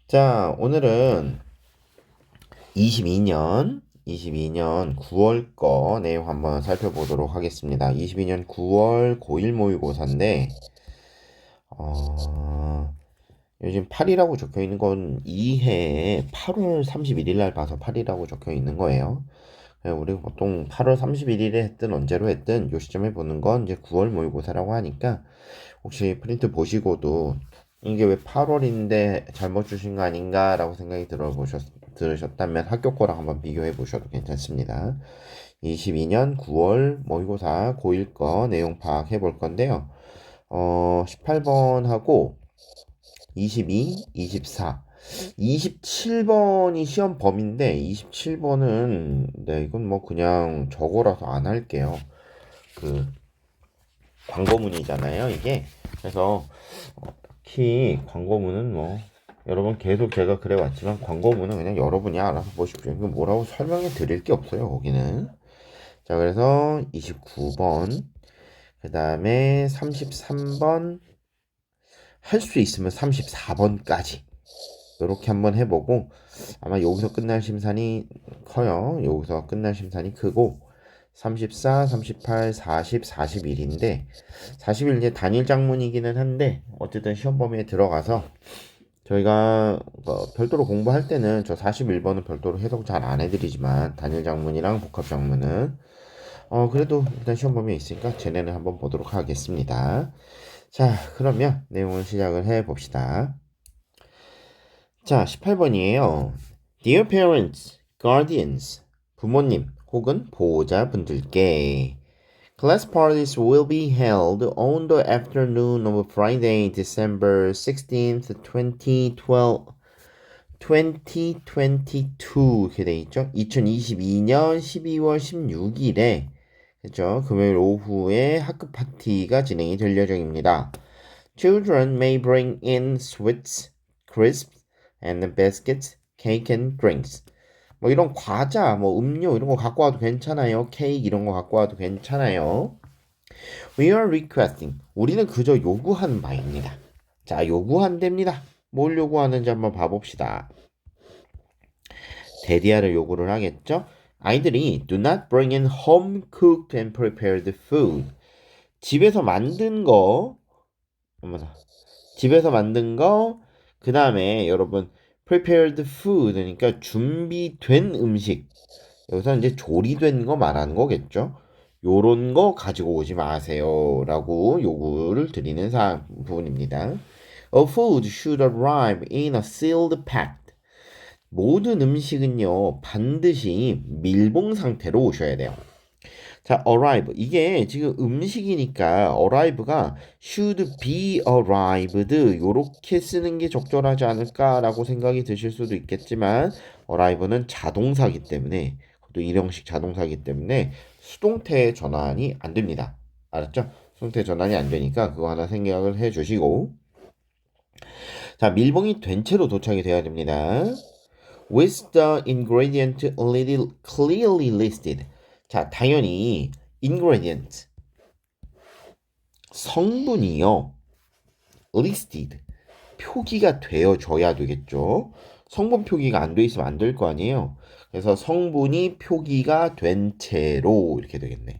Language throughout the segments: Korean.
자, 오늘은 22년 9월 거 내용 한번 살펴보도록 하겠습니다. 22년 9월 고1 모의고사인데, 요즘 8이라고 적혀 있는 건 2해 8월 31일 날 봐서 8이라고 적혀 있는 거예요. 우리가 보통 8월 31일에 했든 언제로 했든 요 시점에 보는 건 이제 9월 모의고사라고 하니까 혹시 프린트 보시고도 이게 왜 8월인데 잘못 주신 거 아닌가라고 생각이 들으셨다면 학교 거랑 한번 비교해 보셔도 괜찮습니다. 22년 9월 모의고사 고1 거 내용 파악해 볼 건데요. 18번하고 22, 24, 27번이 시험 범위인데 27번은 네, 이건 뭐 그냥 저거라서 안 할게요. 그 광고문이잖아요, 이게. 그래서 특히 광고문은 뭐 여러분 계속 제가 그래 왔지만 광고문은 그냥 여러분이 알아서 보십시오. 이거 뭐라고 설명해 드릴 게 없어요, 거기는. 자, 그래서 29번, 그 다음에 33번, 할 수 있으면 34번까지 이렇게 한번 해보고 아마 여기서 끝날 심산이 커요. 여기서 끝날 심산이 크고 34, 38, 40, 41인데 41 이제 단일 작문이기는 한데 어쨌든 시험 범위에 들어가서 저희가 별도로 공부할 때는 저 41번은 별도로 해석 잘 안 해드리지만 단일 작문이랑 복합 작문은 그래도 일단 시험 범위에 있으니까 쟤네는 한번 보도록 하겠습니다. 자, 그러면 내용을 시작을 해 봅시다. 자, 18번이에요. Dear parents, guardians, 부모님 혹은 보호자분들께 class parties will be held on the afternoon of Friday, December 16th, 2022 이렇게 돼 있죠. 2022년 12월 16일에 그죠? 금요일 오후에 학급 파티가 진행이 될 예정입니다. Children may bring in sweets, crisps, and biscuits, cake and drinks. 뭐 이런 과자, 뭐 음료 이런 거 갖고 와도 괜찮아요. 케이크 이런 거 갖고 와도 괜찮아요. We are requesting. 우리는 그저 요구하는 바입니다. 자, 요구한답니다. 뭘 요구하는지 한번 봐봅시다. 데디아를 요구를 하겠죠? 아이들이 do not bring in home cooked and prepared food. 집에서 만든 거, 어머나. 집에서 만든 거, 그 다음에 여러분 prepared food 그러니까 준비된 음식. 여기서 이제 조리된 거 말하는 거겠죠. 요런 거 가지고 오지 마세요라고 요구를 드리는 부분입니다. A food should arrive in a sealed pack. 모든 음식은요 반드시 밀봉 상태로 오셔야 돼요. 자, arrive. 이게 지금 음식이니까 arrive가 should be arrived 요렇게 쓰는 게 적절하지 않을까라고 생각이 드실 수도 있겠지만 arrive는 자동사기 때문에 또 일형식 자동사기 때문에 수동태 전환이 안 됩니다. 알았죠? 수동태 전환이 안 되니까 그거 하나 생각을 해 주시고 자, 밀봉이 된 채로 도착이 돼야 됩니다. With the ingredient clearly listed. 자, 당연히 ingredient 성분이요. listed 표기가 되어줘야 되겠죠. 성분 표기가 안 돼 있으면 안 될 거 아니에요. 그래서 성분이 표기가 된 채로 이렇게 되겠네.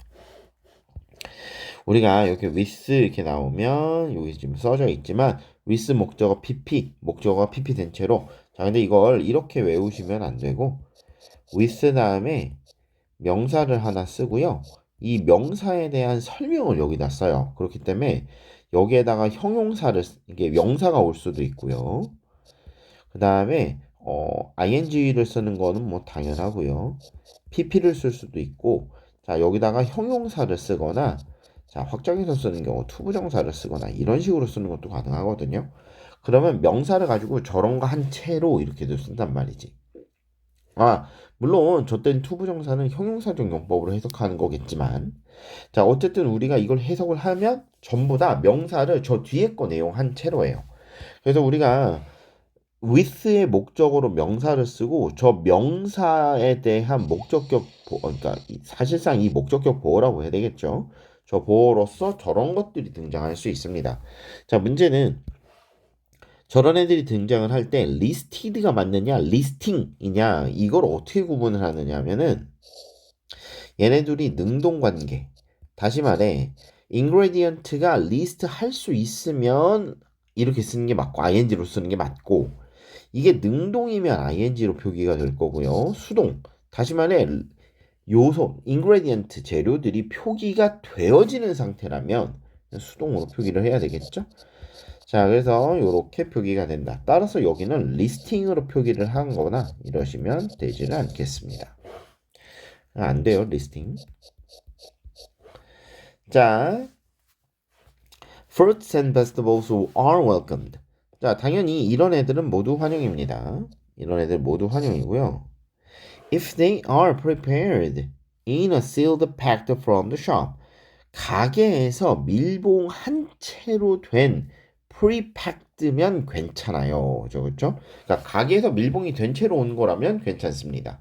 우리가 여기 with 이렇게 나오면 여기 지금 써져 있지만 with 목적어 PP 된 채로 자 근데 이걸 이렇게 외우시면 안 되고 with 다음에 명사를 하나 쓰고요. 이 명사에 대한 설명을 여기다 써요. 그렇기 때문에 여기에다가 형용사를 이게 명사가 올 수도 있고요. 그 다음에 ing를 쓰는 거는 뭐 당연하고요. pp를 쓸 수도 있고 자 여기다가 형용사를 쓰거나 자 확정해서 쓰는 경우 투부정사를 쓰거나 이런 식으로 쓰는 것도 가능하거든요. 그러면 명사를 가지고 저런 거 한 채로 이렇게도 쓴단 말이지. 아, 물론 저 땐 투부정사는 형용사적 용법으로 해석하는 거겠지만 자 어쨌든 우리가 이걸 해석을 하면 전부 다 명사를 저 뒤에 거 내용 한 채로 해요. 그래서 우리가 with의 목적어로 명사를 쓰고 저 명사에 대한 목적격 그러니까 사실상 이 목적격 보어라고 해야 되겠죠. 저 보어로서 저런 것들이 등장할 수 있습니다. 자 문제는 저런 애들이 등장을 할 때 리스티드가 맞느냐 리스팅이냐 이걸 어떻게 구분을 하느냐 하면은 얘네들이 능동관계. 다시 말해 ingredient가 list 할 수 있으면 이렇게 쓰는 게 맞고 ing로 쓰는 게 맞고 이게 능동이면 ing로 표기가 될 거고요. 수동. 다시 말해 요소, ingredient 재료들이 표기가 되어지는 상태라면 수동으로 표기를 해야 되겠죠? 자, 그래서 이렇게 표기가 된다. 따라서 여기는 리스팅으로 표기를 한 거나 이러시면 되지는 않겠습니다. 안 돼요, 리스팅. 자, fruits and vegetables are welcomed. 자, 당연히 이런 애들은 모두 환영입니다. 이런 애들 모두 환영이고요. If they are prepared in a sealed packed from the shop. 가게에서 밀봉 한 채로 된 프리팩드면 괜찮아요. 그렇죠? 그러니까 가게에서 밀봉이 된 채로 온 거라면 괜찮습니다.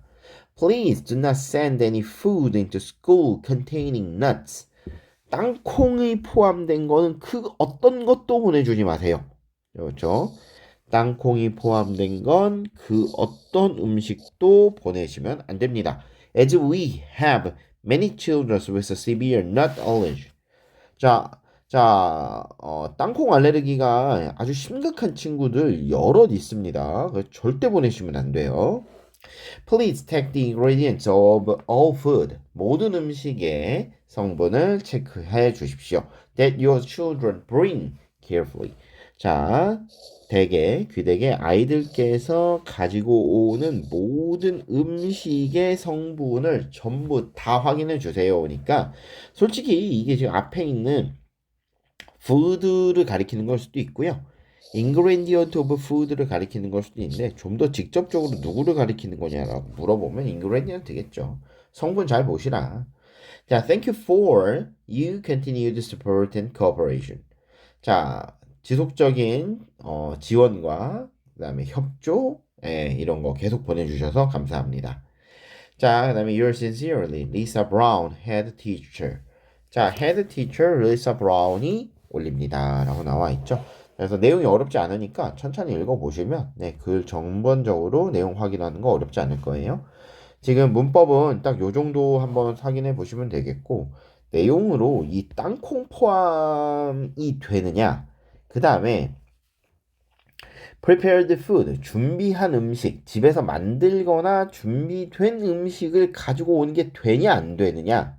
Please do not send any food into school containing nuts. 땅콩이 포함된 거는 그 어떤 것도 보내주지 마세요. 그렇죠? 땅콩이 포함된 건 그 어떤 음식도 보내시면 안 됩니다. As we have many children with severe nut allergy. 자, 땅콩 알레르기가 아주 심각한 친구들 여럿 있습니다. 절대 보내시면 안 돼요. Please check the ingredients of all food. 모든 음식의 성분을 체크해 주십시오. That your children bring carefully. 자, 귀되게 아이들께서 가지고 오는 모든 음식의 성분을 전부 다 확인해 주세요. 그러니까 솔직히 이게 지금 앞에 있는 food를 가리키는 걸 수도 있고요. ingredient of food를 가리키는 걸 수도 있는데 좀 더 직접적으로 누구를 가리키는 거냐라고 물어보면 ingredient 되겠죠. 성분 잘 보시라. 자, thank you for you continued support and cooperation. 자, 지속적인 지원과 그다음에 협조 이런 거 계속 보내주셔서 감사합니다. 자, 그다음에 yours sincerely, Lisa Brown, head teacher. 자, head teacher Lisa Brown이 올립니다. 라고 나와 있죠. 그래서 내용이 어렵지 않으니까 천천히 읽어보시면 글 전반적으로 내용 확인하는 거 어렵지 않을 거예요. 지금 문법은 딱 요 정도 한번 확인해 보시면 되겠고 내용으로 이 땅콩 포함이 되느냐 그 다음에 prepared food, 준비한 음식, 집에서 만들거나 준비된 음식을 가지고 온 게 되냐 안 되느냐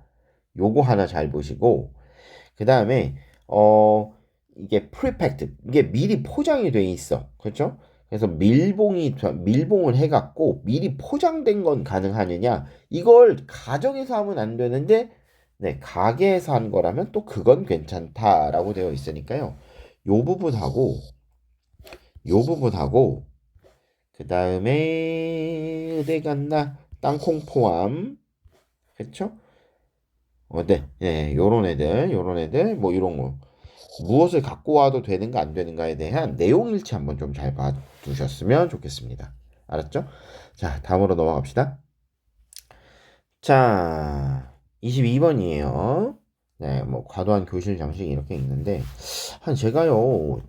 요거 하나 잘 보시고 그 다음에 이게 prepacked, 이게 미리 포장이 돼 있어. 그렇죠? 그래서 밀봉을 해갖고 미리 포장된 건 가능하느냐 이걸 가정에서 하면 안 되는데 가게에서 한 거라면 또 그건 괜찮다라고 되어 있으니까요. 요 부분하고 요 부분하고 그 다음에 어디 갔나 땅콩 포함 그쵸? 요런 애들 뭐 이런 거 무엇을 갖고 와도 되는가 안 되는가에 대한 내용 일치 한번 좀 잘 봐두셨으면 좋겠습니다. 알았죠? 자, 다음으로 넘어갑시다. 자, 22번이에요. 네, 뭐 과도한 교실 장식 이렇게 있는데 제가요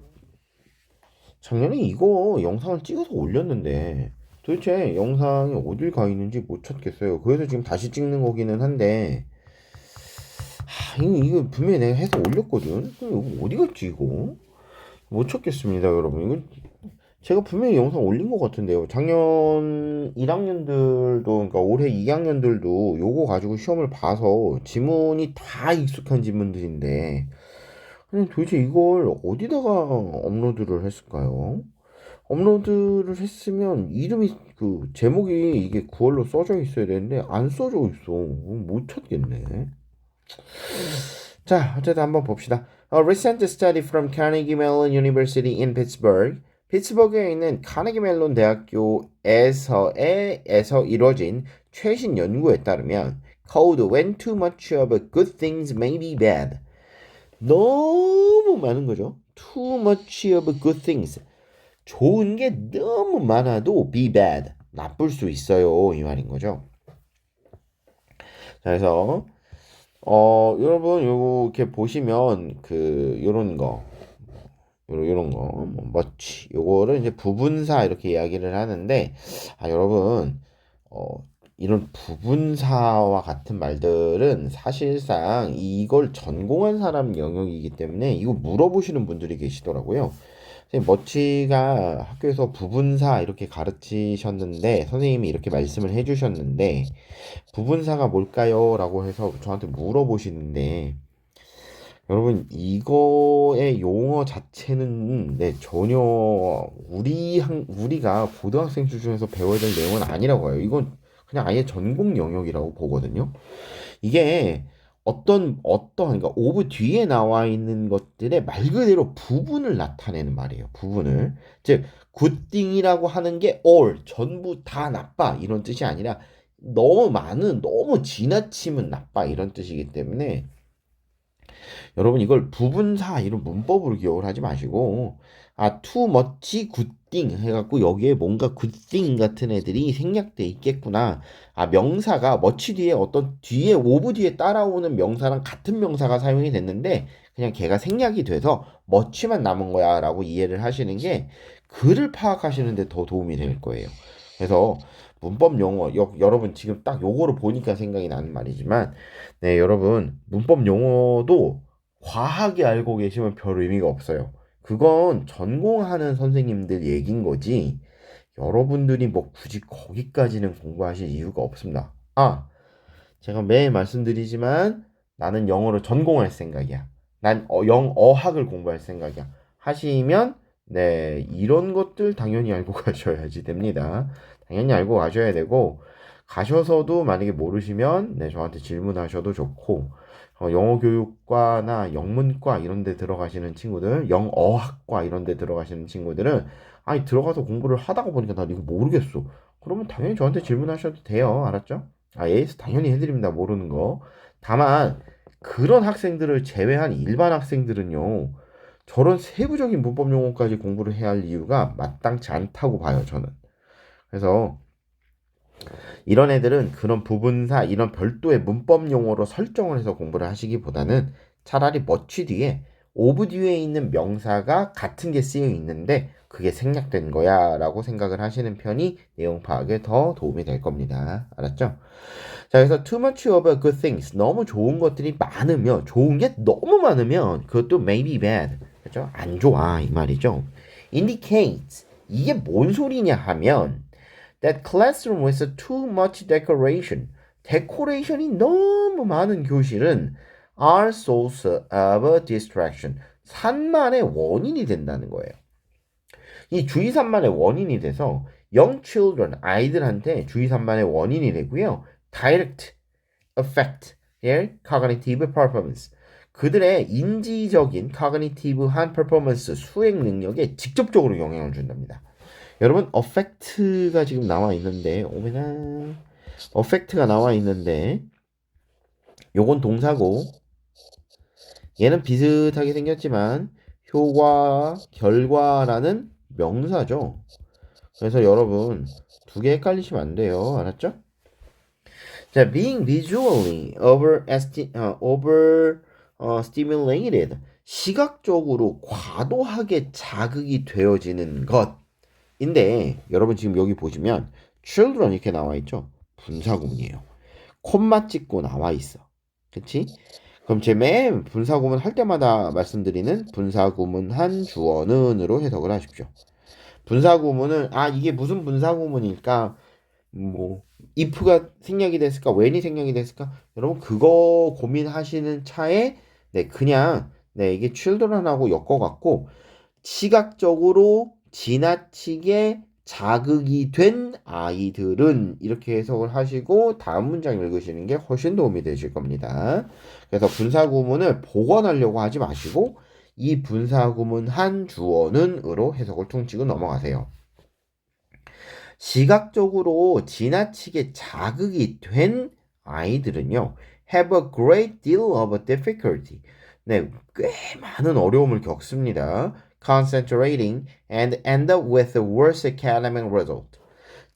작년에 이거 영상을 찍어서 올렸는데 도대체 영상이 어딜 가 있는지 못 찾겠어요. 그래서 지금 다시 찍는 거기는 한데 이거 분명히 내가 해서 올렸거든. 이거 어디 갔지 이거? 못 찾겠습니다, 여러분. 이거 제가 분명히 영상 올린 것 같은데요. 작년 1학년들도 그러니까 올해 2학년들도 요거 가지고 시험을 봐서 지문이 다 익숙한 지문들인데 아니 도대체 이걸 어디다가 업로드를 했을까요? 업로드를 했으면 이름이 그 제목이 이게 9월로 써져 있어야 되는데 안 써져 있어. 못 찾겠네. 자, 어쨌든 한번 봅시다. A recent study from Carnegie Mellon University in Pittsburgh. 피츠버그에 있는 카네기 멜론 대학교에서 이뤄진 최신 연구에 따르면 called when too much of good things may be bad. 너무 많은 거죠. Too much of good things. 좋은 게 너무 많아도 be bad. 나쁠 수 있어요. 이 말인 거죠. 자, 그래서 여러분 요렇게 보시면 요런 거 요런 거, 뭐, much. 요거를 이제 부분사 이렇게 이야기를 하는데, 여러분, 이런 부분사와 같은 말들은 사실상 이걸 전공한 사람 영역이기 때문에 이거 물어보시는 분들이 계시더라고요. 선생님, 머치가 학교에서 부분사 이렇게 가르치셨는데, 선생님이 이렇게 말씀을 해주셨는데, 부분사가 뭘까요? 라고 해서 저한테 물어보시는데, 여러분, 이거의 용어 자체는 네, 전혀 우리가 고등학생 수준에서 배워야 될 내용은 아니라고 해요. 이건 그냥 아예 전공 영역이라고 보거든요. 이게 그러니까 오브 뒤에 나와 있는 것들의 말 그대로 부분을 나타내는 말이에요. 부분을. 즉, 굿띵이라고 하는 게 all, 전부 다 나빠 이런 뜻이 아니라 너무 지나치면 나빠 이런 뜻이기 때문에 여러분 이걸 부분사 이런 문법으로 기억을 하지 마시고 too much good thing 해갖고 여기에 뭔가 good thing 같은 애들이 생략돼 있겠구나. 명사가 much 뒤에 어떤 뒤에 of 뒤에 따라오는 명사랑 같은 명사가 사용이 됐는데 그냥 걔가 생략이 돼서 much만 남은 거야 라고 이해를 하시는 게 글을 파악하시는 데 더 도움이 될 거예요. 그래서 문법 용어 여러분 지금 딱 요거를 보니까 생각이 나는 말이지만 네 여러분 문법 용어도 과하게 알고 계시면 별 의미가 없어요. 그건 전공하는 선생님들 얘긴 거지. 여러분들이 뭐 굳이 거기까지는 공부하실 이유가 없습니다. 제가 매일 말씀드리지만 나는 영어를 전공할 생각이야. 난 영어학을 공부할 생각이야. 하시면 네, 이런 것들 당연히 알고 가셔야지 됩니다. 당연히 알고 가셔야 되고 가셔서도 만약에 모르시면 네, 저한테 질문하셔도 좋고 영어 교육과나 영문과 이런 데 들어가시는 친구들, 영어학과 이런 데 들어가시는 친구들은 들어가서 공부를 하다가 보니까 나 이거 모르겠어. 그러면 당연히 저한테 질문하셔도 돼요. 알았죠? AS 당연히 해드립니다. 모르는 거. 다만 그런 학생들을 제외한 일반 학생들은요. 저런 세부적인 문법 용어까지 공부를 해야 할 이유가 마땅치 않다고 봐요. 저는. 그래서 이런 애들은 그런 부분사 이런 별도의 문법 용어로 설정을 해서 공부를 하시기보다는 차라리 much 뒤에 of 뒤에 있는 명사가 같은 게 쓰여 있는데 그게 생략된 거야 라고 생각을 하시는 편이 내용 파악에 더 도움이 될 겁니다. 알았죠? 자, 그래서 too much of a good things 너무 좋은 것들이 많으면 좋은 게 너무 많으면 그것도 may be bad 그렇죠? 안 좋아 이 말이죠. indicates 이게 뭔 소리냐 하면 that classroom with too much decoration 데코레이션이 너무 많은 교실은 are source of distraction 산만의 원인이 된다는 거예요. 이 주의산만의 원인이 돼서 young children 아이들한테 주의산만의 원인이 되고요. direct affect their cognitive performance 그들의 인지적인 cognitive한 performance 수행 능력에 직접적으로 영향을 준답니다. 여러분 affect가 지금 나와 있는데 오메나 affect가 나와 있는데 요건 동사고 얘는 비슷하게 생겼지만 효과, 결과라는 명사죠. 그래서 여러분 두 개 헷갈리시면 안 돼요. 알았죠? 자, being visually stimulated 시각적으로 과도하게 자극이 되어지는 것인데 여러분 지금 여기 보시면 children 이렇게 나와 있죠? 분사구문이에요. 콤마 찍고 나와 있어. 그치? 그럼 제 맨 분사구문 할 때마다 말씀드리는 분사구문 한 주어는으로 해석을 하십시오. 분사구문은 이게 무슨 분사구문일까? 뭐 if가 생략이 됐을까? when이 생략이 됐을까? 여러분 그거 고민하시는 차에 그냥 이게 children하고 엮어갖고 시각적으로 지나치게 자극이 된 아이들은 이렇게 해석을 하시고 다음 문장 읽으시는 게 훨씬 도움이 되실 겁니다. 그래서 분사구문을 복원하려고 하지 마시고 이 분사구문 한 주어는으로 해석을 퉁치고 넘어가세요. 시각적으로 지나치게 자극이 된 아이들은요, have a great deal of difficulty. 꽤 많은 어려움을 겪습니다. Concentrating and end up with a worse academic result.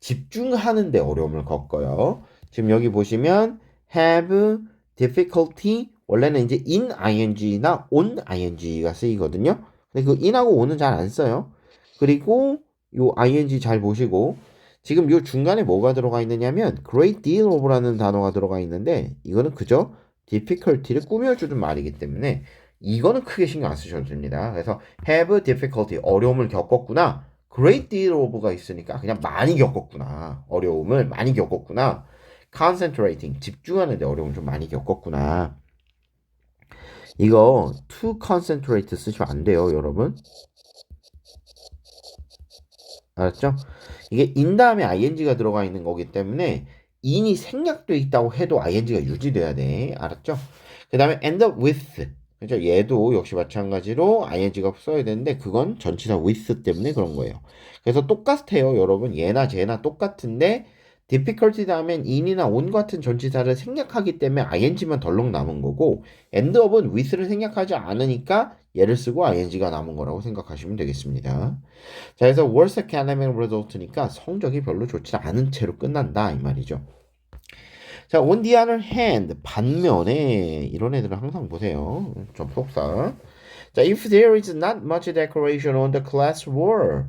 집중하는데 어려움을 겪어요. 지금 여기 보시면 have difficulty 원래는 이제 in ing나 on ing가 쓰이거든요. 근데 그 in하고 o는 잘 안 써요. 그리고 요 ing 잘 보시고 지금 요 중간에 뭐가 들어가 있느냐면 great deal of라는 단어가 들어가 있는데 이거는 그저 difficulty를 꾸며주는 말이기 때문에 이거는 크게 신경 안 쓰셔도 됩니다. 그래서 have difficulty 어려움을 겪었구나. great deal of가 있으니까 그냥 많이 겪었구나. 어려움을 많이 겪었구나. concentrating 집중하는데 어려움을 좀 많이 겪었구나. 이거 to concentrate 쓰시면 안 돼요, 여러분. 알았죠? 이게 in 다음에 ing가 들어가 있는 거기 때문에 in이 생략돼 있다고 해도 ing가 유지돼야 돼. 알았죠? 그 다음에 end up with. 그죠? 얘도 역시 마찬가지로 ing가 써야 되는데 그건 전치사 with 때문에 그런 거예요. 그래서 똑같아요, 여러분. 얘나 쟤나 똑같은데 difficulty 다음엔 in이나 on 같은 전치사를 생략하기 때문에 ing만 덜렁 남은 거고 end up은 with를 생략하지 않으니까 얘를 쓰고 ing가 남은 거라고 생각하시면 되겠습니다. 자, 그래서 worst academic result니까 성적이 별로 좋지 않은 채로 끝난다 이 말이죠. 자, on the other hand 반면에 이런 애들은 항상 보세요. 접속사. 자, if there is not much decoration on the class wall.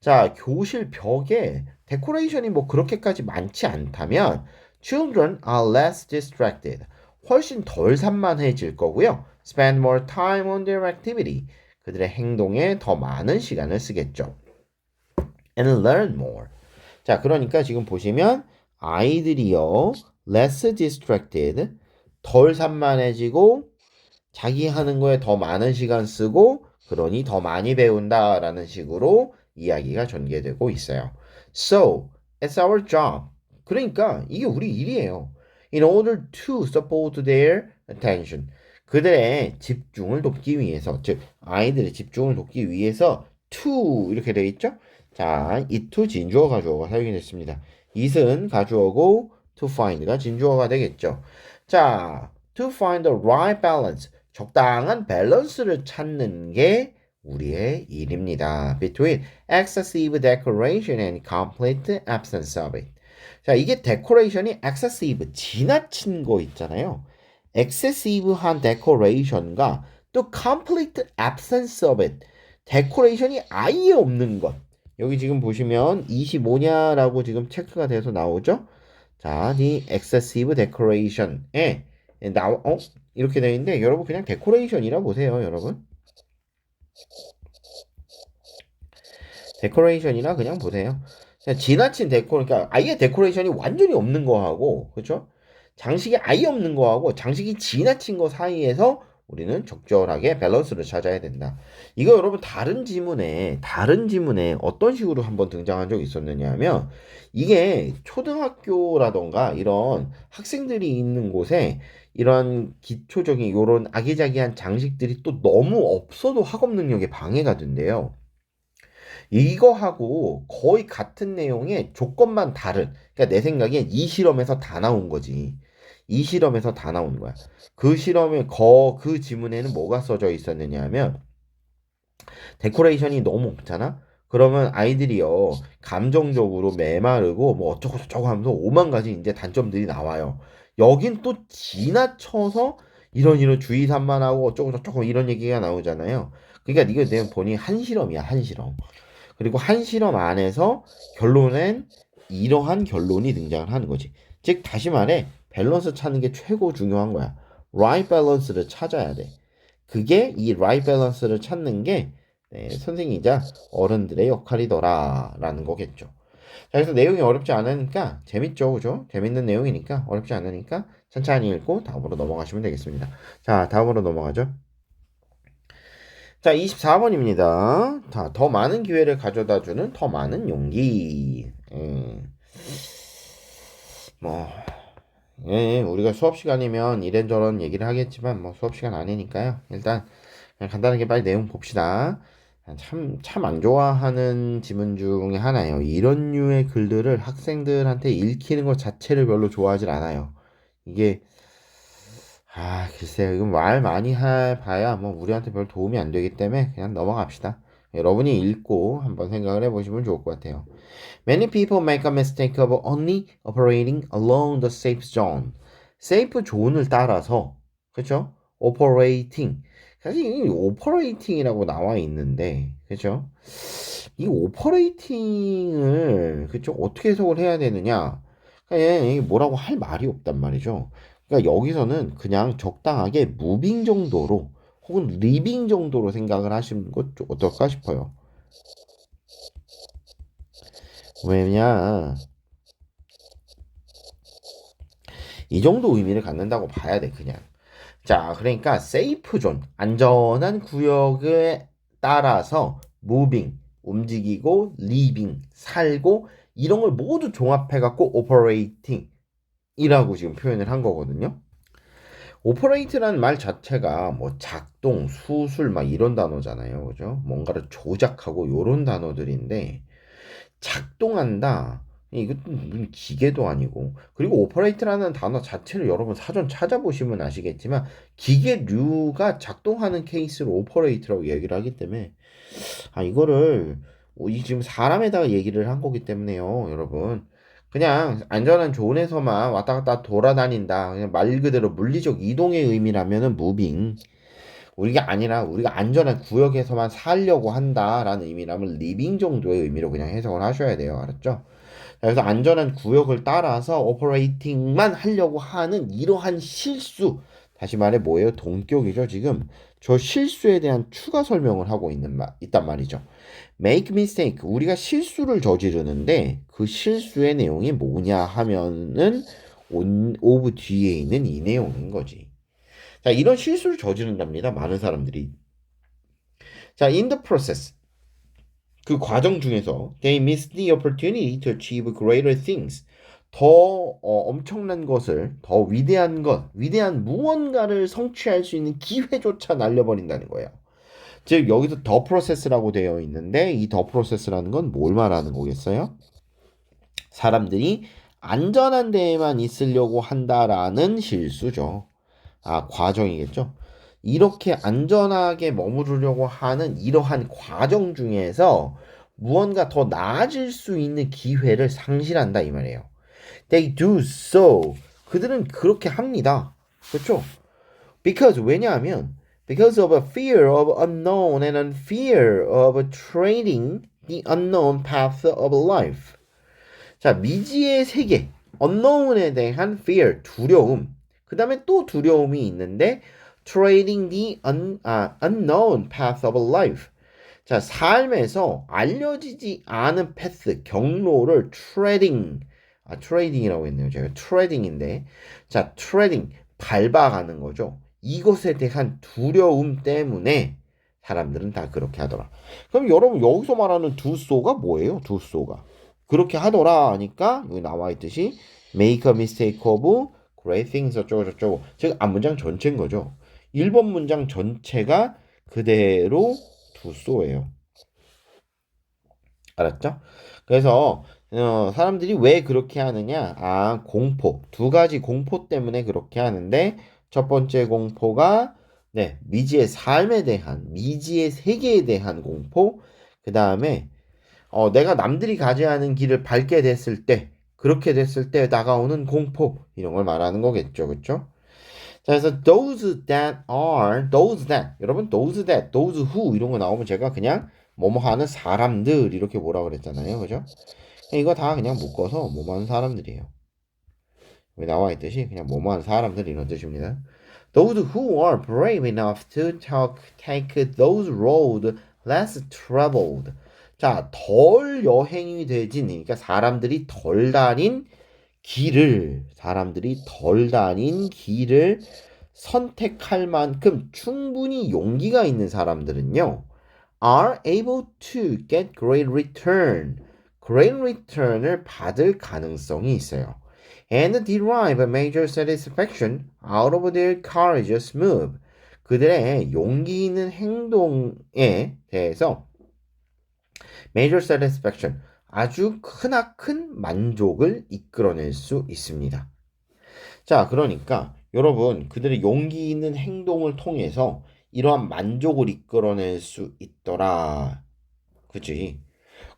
자, 교실 벽에 데코레이션이 뭐 그렇게까지 많지 않다면 children are less distracted. 훨씬 덜 산만해질 거고요. spend more time on their activity. 그들의 행동에 더 많은 시간을 쓰겠죠. and learn more. 자, 그러니까 지금 보시면 아이들이요, less distracted, 덜 산만해지고 자기 하는 거에 더 많은 시간 쓰고 그러니 더 많이 배운다라는 식으로 이야기가 전개되고 있어요. So, it's our job. 그러니까 이게 우리 일이에요. In order to support their attention. 그들의 집중을 돕기 위해서, 즉 아이들의 집중을 돕기 위해서 to 이렇게 되어 있죠? 자, 이 to 진주어 가주어가 사용이 됐습니다. it은 가주어고 to find가 진주어가 되겠죠. 자, to find the right balance. 적당한 밸런스를 찾는 게 우리의 일입니다. Between excessive decoration and complete absence of it. 자, 이게 데코레이션이 excessive, 지나친 거 있잖아요. excessive한 decoration과 또 complete absence of it, 데코레이션이 아예 없는 것. 여기 지금 보시면 25냐라고 지금 체크가 돼서 나오죠? 자, 이 excessive decoration에 이렇게 되어 있는데 여러분 그냥 데코레이션이라 보세요, 여러분. 데코레이션이라 그냥 보세요. 그냥 지나친 그러니까 아예 데코레이션이 완전히 없는 거하고, 그렇죠? 장식이 아예 없는 거하고 장식이 지나친 거 사이에서 우리는 적절하게 밸런스를 찾아야 된다. 이거 여러분 다른 지문에 어떤 식으로 한번 등장한 적이 있었느냐 하면 이게 초등학교라던가 이런 학생들이 있는 곳에 이런 기초적인 이런 아기자기한 장식들이 또 너무 없어도 학업 능력에 방해가 된대요. 이거하고 거의 같은 내용의 조건만 다른. 그러니까 내 생각엔 이 실험에서 다 나온 거지. 이 실험에서 다 나온 거야. 그 실험에 그 지문에는 뭐가 써져 있었느냐 하면 데코레이션이 너무 없잖아. 그러면 아이들이요 감정적으로 메마르고 뭐 어쩌고 저쩌고 하면서 오만 가지 이제 단점들이 나와요. 여긴 또 지나쳐서 이런 주의 산만하고 어쩌고 저쩌고 이런 얘기가 나오잖아요. 그러니까 이거 내가 보니 한 실험이야, 한 실험. 그리고 한 실험 안에서 결론엔 이러한 결론이 등장을 하는 거지. 즉 다시 말해 밸런스 찾는 게 최고 중요한 거야. right balance를 찾아야 돼. 그게 이 right balance를 찾는 게 선생이자 어른들의 역할이더라라는 거겠죠. 자, 그래서 내용이 어렵지 않으니까 재밌죠, 그죠? 재밌는 내용이니까 어렵지 않으니까 천천히 읽고 다음으로 넘어가시면 되겠습니다. 자, 다음으로 넘어가죠. 자, 24번입니다. 자, 더 많은 기회를 가져다 주는 더 많은 용기. 뭐, 우리가 수업 시간이면 이런저런 얘기를 하겠지만, 뭐, 수업 시간 아니니까요. 일단, 그냥 간단하게 빨리 내용 봅시다. 참 안 좋아하는 지문 중에 하나예요. 이런 류의 글들을 학생들한테 읽히는 것 자체를 별로 좋아하질 않아요. 이게, 글쎄요. 이건 말 많이 봐야 뭐 우리한테 별 도움이 안 되기 때문에 그냥 넘어갑시다. 여러분이 읽고 한번 생각을 해보시면 좋을 것 같아요. Many people make a mistake of only operating along the safe zone. safe zone을 따라서, 그렇죠? operating. 사실 이 operating이라고 나와 있는데, 그죠? 이 operating을, 그죠? 어떻게 해석을 해야 되느냐? 그러니까 이게 뭐라고 할 말이 없단 말이죠. 그러니까 여기서는 그냥 적당하게 moving 정도로 혹은 living 정도로 생각을 하시는 것 어떨까 싶어요. 왜냐, 이 정도 의미를 갖는다고 봐야 돼, 그냥. 자, 그러니까 세이프 존, 안전한 구역에 따라서 무빙, 움직이고 리빙, 살고 이런 걸 모두 종합해 갖고 오퍼레이팅이라고 지금 표현을 한 거거든요. 오퍼레이트라는 말 자체가 뭐 작동, 수술 막 이런 단어잖아요. 그죠? 뭔가를 조작하고 요런 단어들인데 작동한다. 이것도 무슨 기계도 아니고. 그리고 오퍼레이트라는 단어 자체를 여러분 사전 찾아보시면 아시겠지만 기계류가 작동하는 케이스를 오퍼레이트라고 얘기를 하기 때문에 이거를 이 지금 사람에다가 얘기를 한 거기 때문에요, 여러분. 그냥 안전한 존에서만 왔다 갔다 돌아다닌다. 그냥 말 그대로 물리적 이동의 의미라면은 무빙. 우리가 아니라 우리가 안전한 구역에서만 살려고 한다라는 의미라면 리빙 정도의 의미로 그냥 해석을 하셔야 돼요. 알았죠? 그래서 안전한 구역을 따라서 오퍼레이팅만 하려고 하는 이러한 실수. 다시 말해 뭐예요? 동격이죠. 지금 저 실수에 대한 추가 설명을 하고 있단 말이죠. make mistake. 우리가 실수를 저지르는데 그 실수의 내용이 뭐냐 하면은 of 뒤에 있는 이 내용인 거지. 자, 이런 실수를 저지른답니다. 많은 사람들이. 자, in the process. 그 과정 중에서 they miss the opportunity to achieve greater things. 더 엄청난 것을, 더 위대한 것, 위대한 무언가를 성취할 수 있는 기회조차 날려버린다는 거예요. 즉 여기서 더 프로세스라고 되어 있는데 이 더 프로세스라는 건 뭘 말하는 거겠어요? 사람들이 안전한 데에만 있으려고 한다라는 실수죠. 과정이겠죠. 이렇게 안전하게 머무르려고 하는 이러한 과정 중에서 무언가 더 나아질 수 있는 기회를 상실한다 이 말이에요. They do so. 그들은 그렇게 합니다. 그렇죠? Because 왜냐하면 because of a fear of unknown and a fear of trading the unknown path of life. 자, 미지의 세계, unknown에 대한 fear, 두려움. 그 다음에 또 두려움이 있는데 trading the unknown path of life. 자, 삶에서 알려지지 않은 패스, 경로를 트레이딩이라고 했네요. 제가 트레이딩인데, 자, 트레이딩, 밟아가는 거죠. 이것에 대한 두려움 때문에 사람들은 다 그렇게 하더라. 그럼 여러분 여기서 말하는 두소가 뭐예요? 두소가 그렇게 하더라 하니까 여기 나와 있듯이 make a mistake of great things 어쩌고 저쩌고 즉 앞문장 전체인 거죠. 1번 문장 전체가 그대로 두소예요. 알았죠? 그래서 사람들이 왜 그렇게 하느냐? 공포. 두 가지 공포 때문에 그렇게 하는데 첫 번째 공포가 미지의 삶에 대한, 미지의 세계에 대한 공포. 그 다음에 내가 남들이 가지 않은 길을 밟게 됐을 때, 그렇게 됐을 때 다가오는 공포 이런 걸 말하는 거겠죠, 그렇죠? 자, 그래서 those that 여러분 those who 이런 거 나오면 제가 그냥 뭐뭐 하는 사람들 이렇게 뭐라 그랬잖아요, 그죠? 이거 다 그냥 묶어서 뭐뭐 하는 사람들이에요. 여기 나와 있듯이 그냥 뭐뭐 하는 사람들 이런 뜻입니다. Those who are brave enough to take those roads less traveled. 자, 덜 여행이 되진, 그러니까 사람들이 덜 다닌 길을 선택할 만큼 충분히 용기가 있는 사람들은요, are able to get great return을 받을 가능성이 있어요. And derive a major satisfaction out of their courageous move. 그들의 용기 있는 행동에 대해서 major satisfaction, 아주 크나큰 만족을 이끌어낼 수 있습니다. 자, 그러니까 여러분 그들의 용기 있는 행동을 통해서 이러한 만족을 이끌어낼 수 있더라. 그치?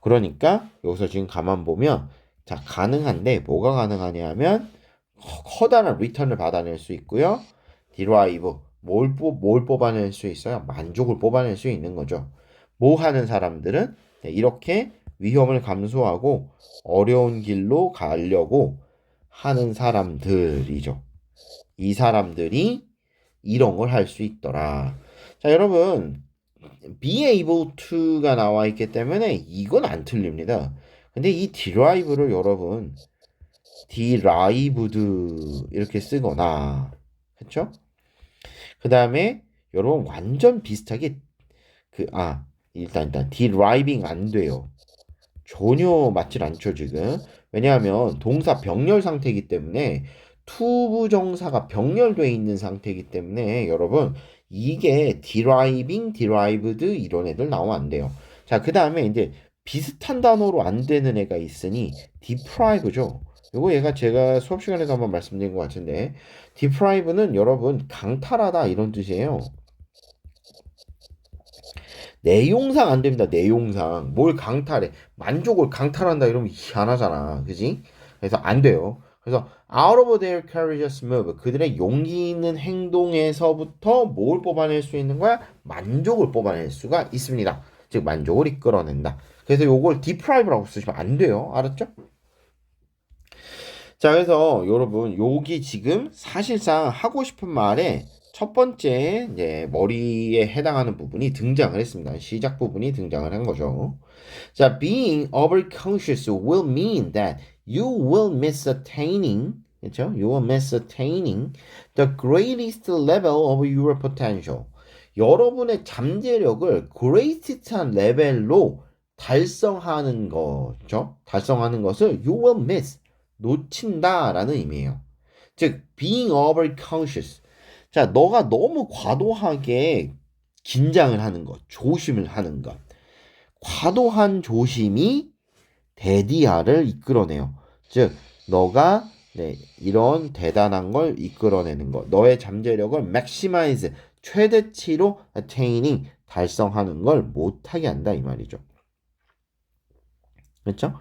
그러니까 여기서 지금 가만 보면 자, 가능한데 뭐가 가능하냐면 커다란 리턴을 받아낼 수 있고요. derive 뭘 뽑아낼 수 있어요? 만족을 뽑아낼 수 있는 거죠. 뭐 하는 사람들은 네, 이렇게 위험을 감수하고 어려운 길로 가려고 하는 사람들이죠. 이 사람들이 이런 걸 할 수 있더라. 자, 여러분, be able to가 나와 있기 때문에 이건 안 틀립니다. 근데 이 derive를 여러분, derived 이렇게 쓰거나, 그쵸? 그 다음에 여러분 완전 비슷하게 일단 deriving 안 돼요. 전혀 맞질 않죠, 지금. 왜냐하면 동사 병렬 상태이기 때문에 투부정사가 병렬돼 있는 상태이기 때문에 여러분 이게 deriving, derived 이런 애들 나오면 안 돼요. 자, 그 다음에 이제 비슷한 단어로 안 되는 애가 있으니 deprive죠. 요거 얘가 제가 수업 시간에도 한번 말씀드린 것 같은데 deprive는 여러분 강탈하다 이런 뜻이에요. 내용상 안 됩니다. 내용상. 뭘 강탈해. 만족을 강탈한다 이러면 희한하잖아. 그지? 그래서 안 돼요. 그래서 out of their courageous move. 그들의 용기 있는 행동에서부터 뭘 뽑아낼 수 있는 거야? 만족을 뽑아낼 수가 있습니다. 즉 만족을 이끌어낸다. 그래서 요걸 deprive라고 쓰시면 안 돼요. 알았죠? 자, 그래서 여러분 여기 지금 사실상 하고 싶은 말에 첫 번째 이제 머리에 해당하는 부분이 등장을 했습니다. 시작 부분이 등장을 한 거죠. 자, being overconscious will mean that you will miss attaining, 그렇죠? You will miss attaining the greatest level of your potential. 여러분의 잠재력을 greatest한 레벨로 달성하는 거죠. 달성하는 것을 you will miss 놓친다라는 의미예요. 즉, being overconscious. 자, 너가 너무 과도하게 긴장을 하는 것, 조심을 하는 것. 과도한 조심이 대디아를 이끌어내요. 즉, 너가 이런 대단한 걸 이끌어내는 것, 너의 잠재력을 maximize, 최대치로 attaining, 달성하는 걸 못하게 한다 이 말이죠. 그렇죠?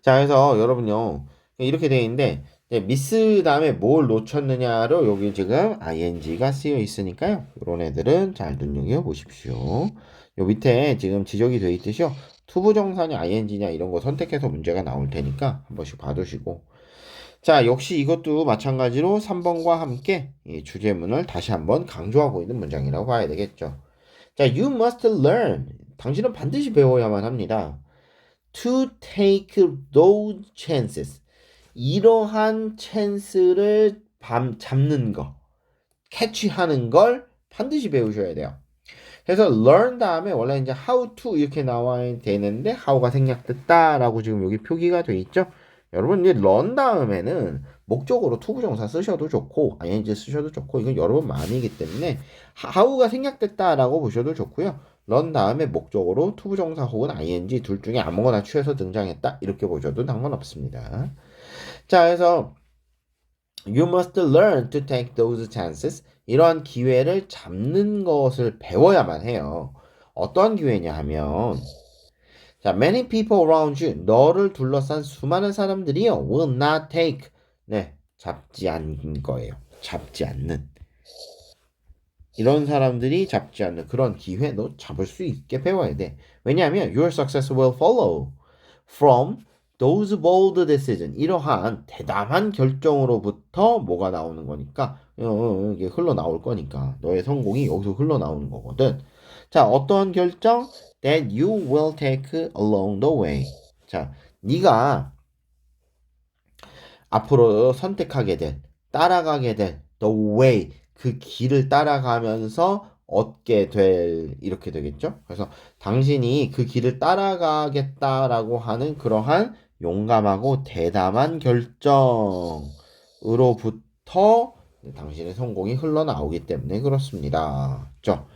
자, 그래서 여러분요. 이렇게 되어 있는데 미스 다음에 뭘 놓쳤느냐로 여기 지금 ing가 쓰여 있으니까요. 이런 애들은 잘 눈여겨 보십시오. 요 밑에 지금 지적이 되어 있듯이요. 투부정사냐 ing냐 이런 거 선택해서 문제가 나올 테니까 한 번씩 봐두시고. 자, 역시 이것도 마찬가지로 3번과 함께 이 주제문을 다시 한번 강조하고 있는 문장이라고 봐야 되겠죠. 자, you must learn. 당신은 반드시 배워야만 합니다. To take those chances. 이러한 찬스를 잡는 거, 캐치하는 걸 반드시 배우셔야 돼요. 그래서 learn 다음에 원래 이제 how to 이렇게 나와야 되는데 how가 생략됐다라고 지금 여기 표기가 돼 있죠. 여러분 이제 learn 다음에는 목적으로 투부정사 쓰셔도 좋고 ing 쓰셔도 좋고 이건 여러분 마음이기 때문에 how가 생략됐다라고 보셔도 좋고요. learn 다음에 목적으로 투부정사 혹은 ing 둘 중에 아무거나 취해서 등장했다 이렇게 보셔도 상관없습니다. 자, 그래서 you must learn to take those chances. 이러한 기회를 잡는 것을 배워야만 해요. 어떠한 기회냐 하면 자, many people around you. 너를 둘러싼 수많은 사람들이요. will not take. 잡지 않는 거예요. 잡지 않는. 이런 사람들이 잡지 않는 그런 기회 너 잡을 수 있게 배워야 돼. 왜냐하면 your success will follow from those bold decisions. 이러한 대담한 결정으로부터 뭐가 나오는 거니까 이게 흘러나올 거니까 너의 성공이 여기서 흘러나오는 거거든. 자, 어떠한 결정? That you will take along the way. 자, 네가 앞으로 선택하게 될, 따라가게 될 the way, 그 길을 따라가면서 얻게 될 이렇게 되겠죠. 그래서 당신이 그 길을 따라가겠다라고 하는 그러한 용감하고 대담한 결정으로부터 당신의 성공이 흘러나오기 때문에 그렇습니다. 자,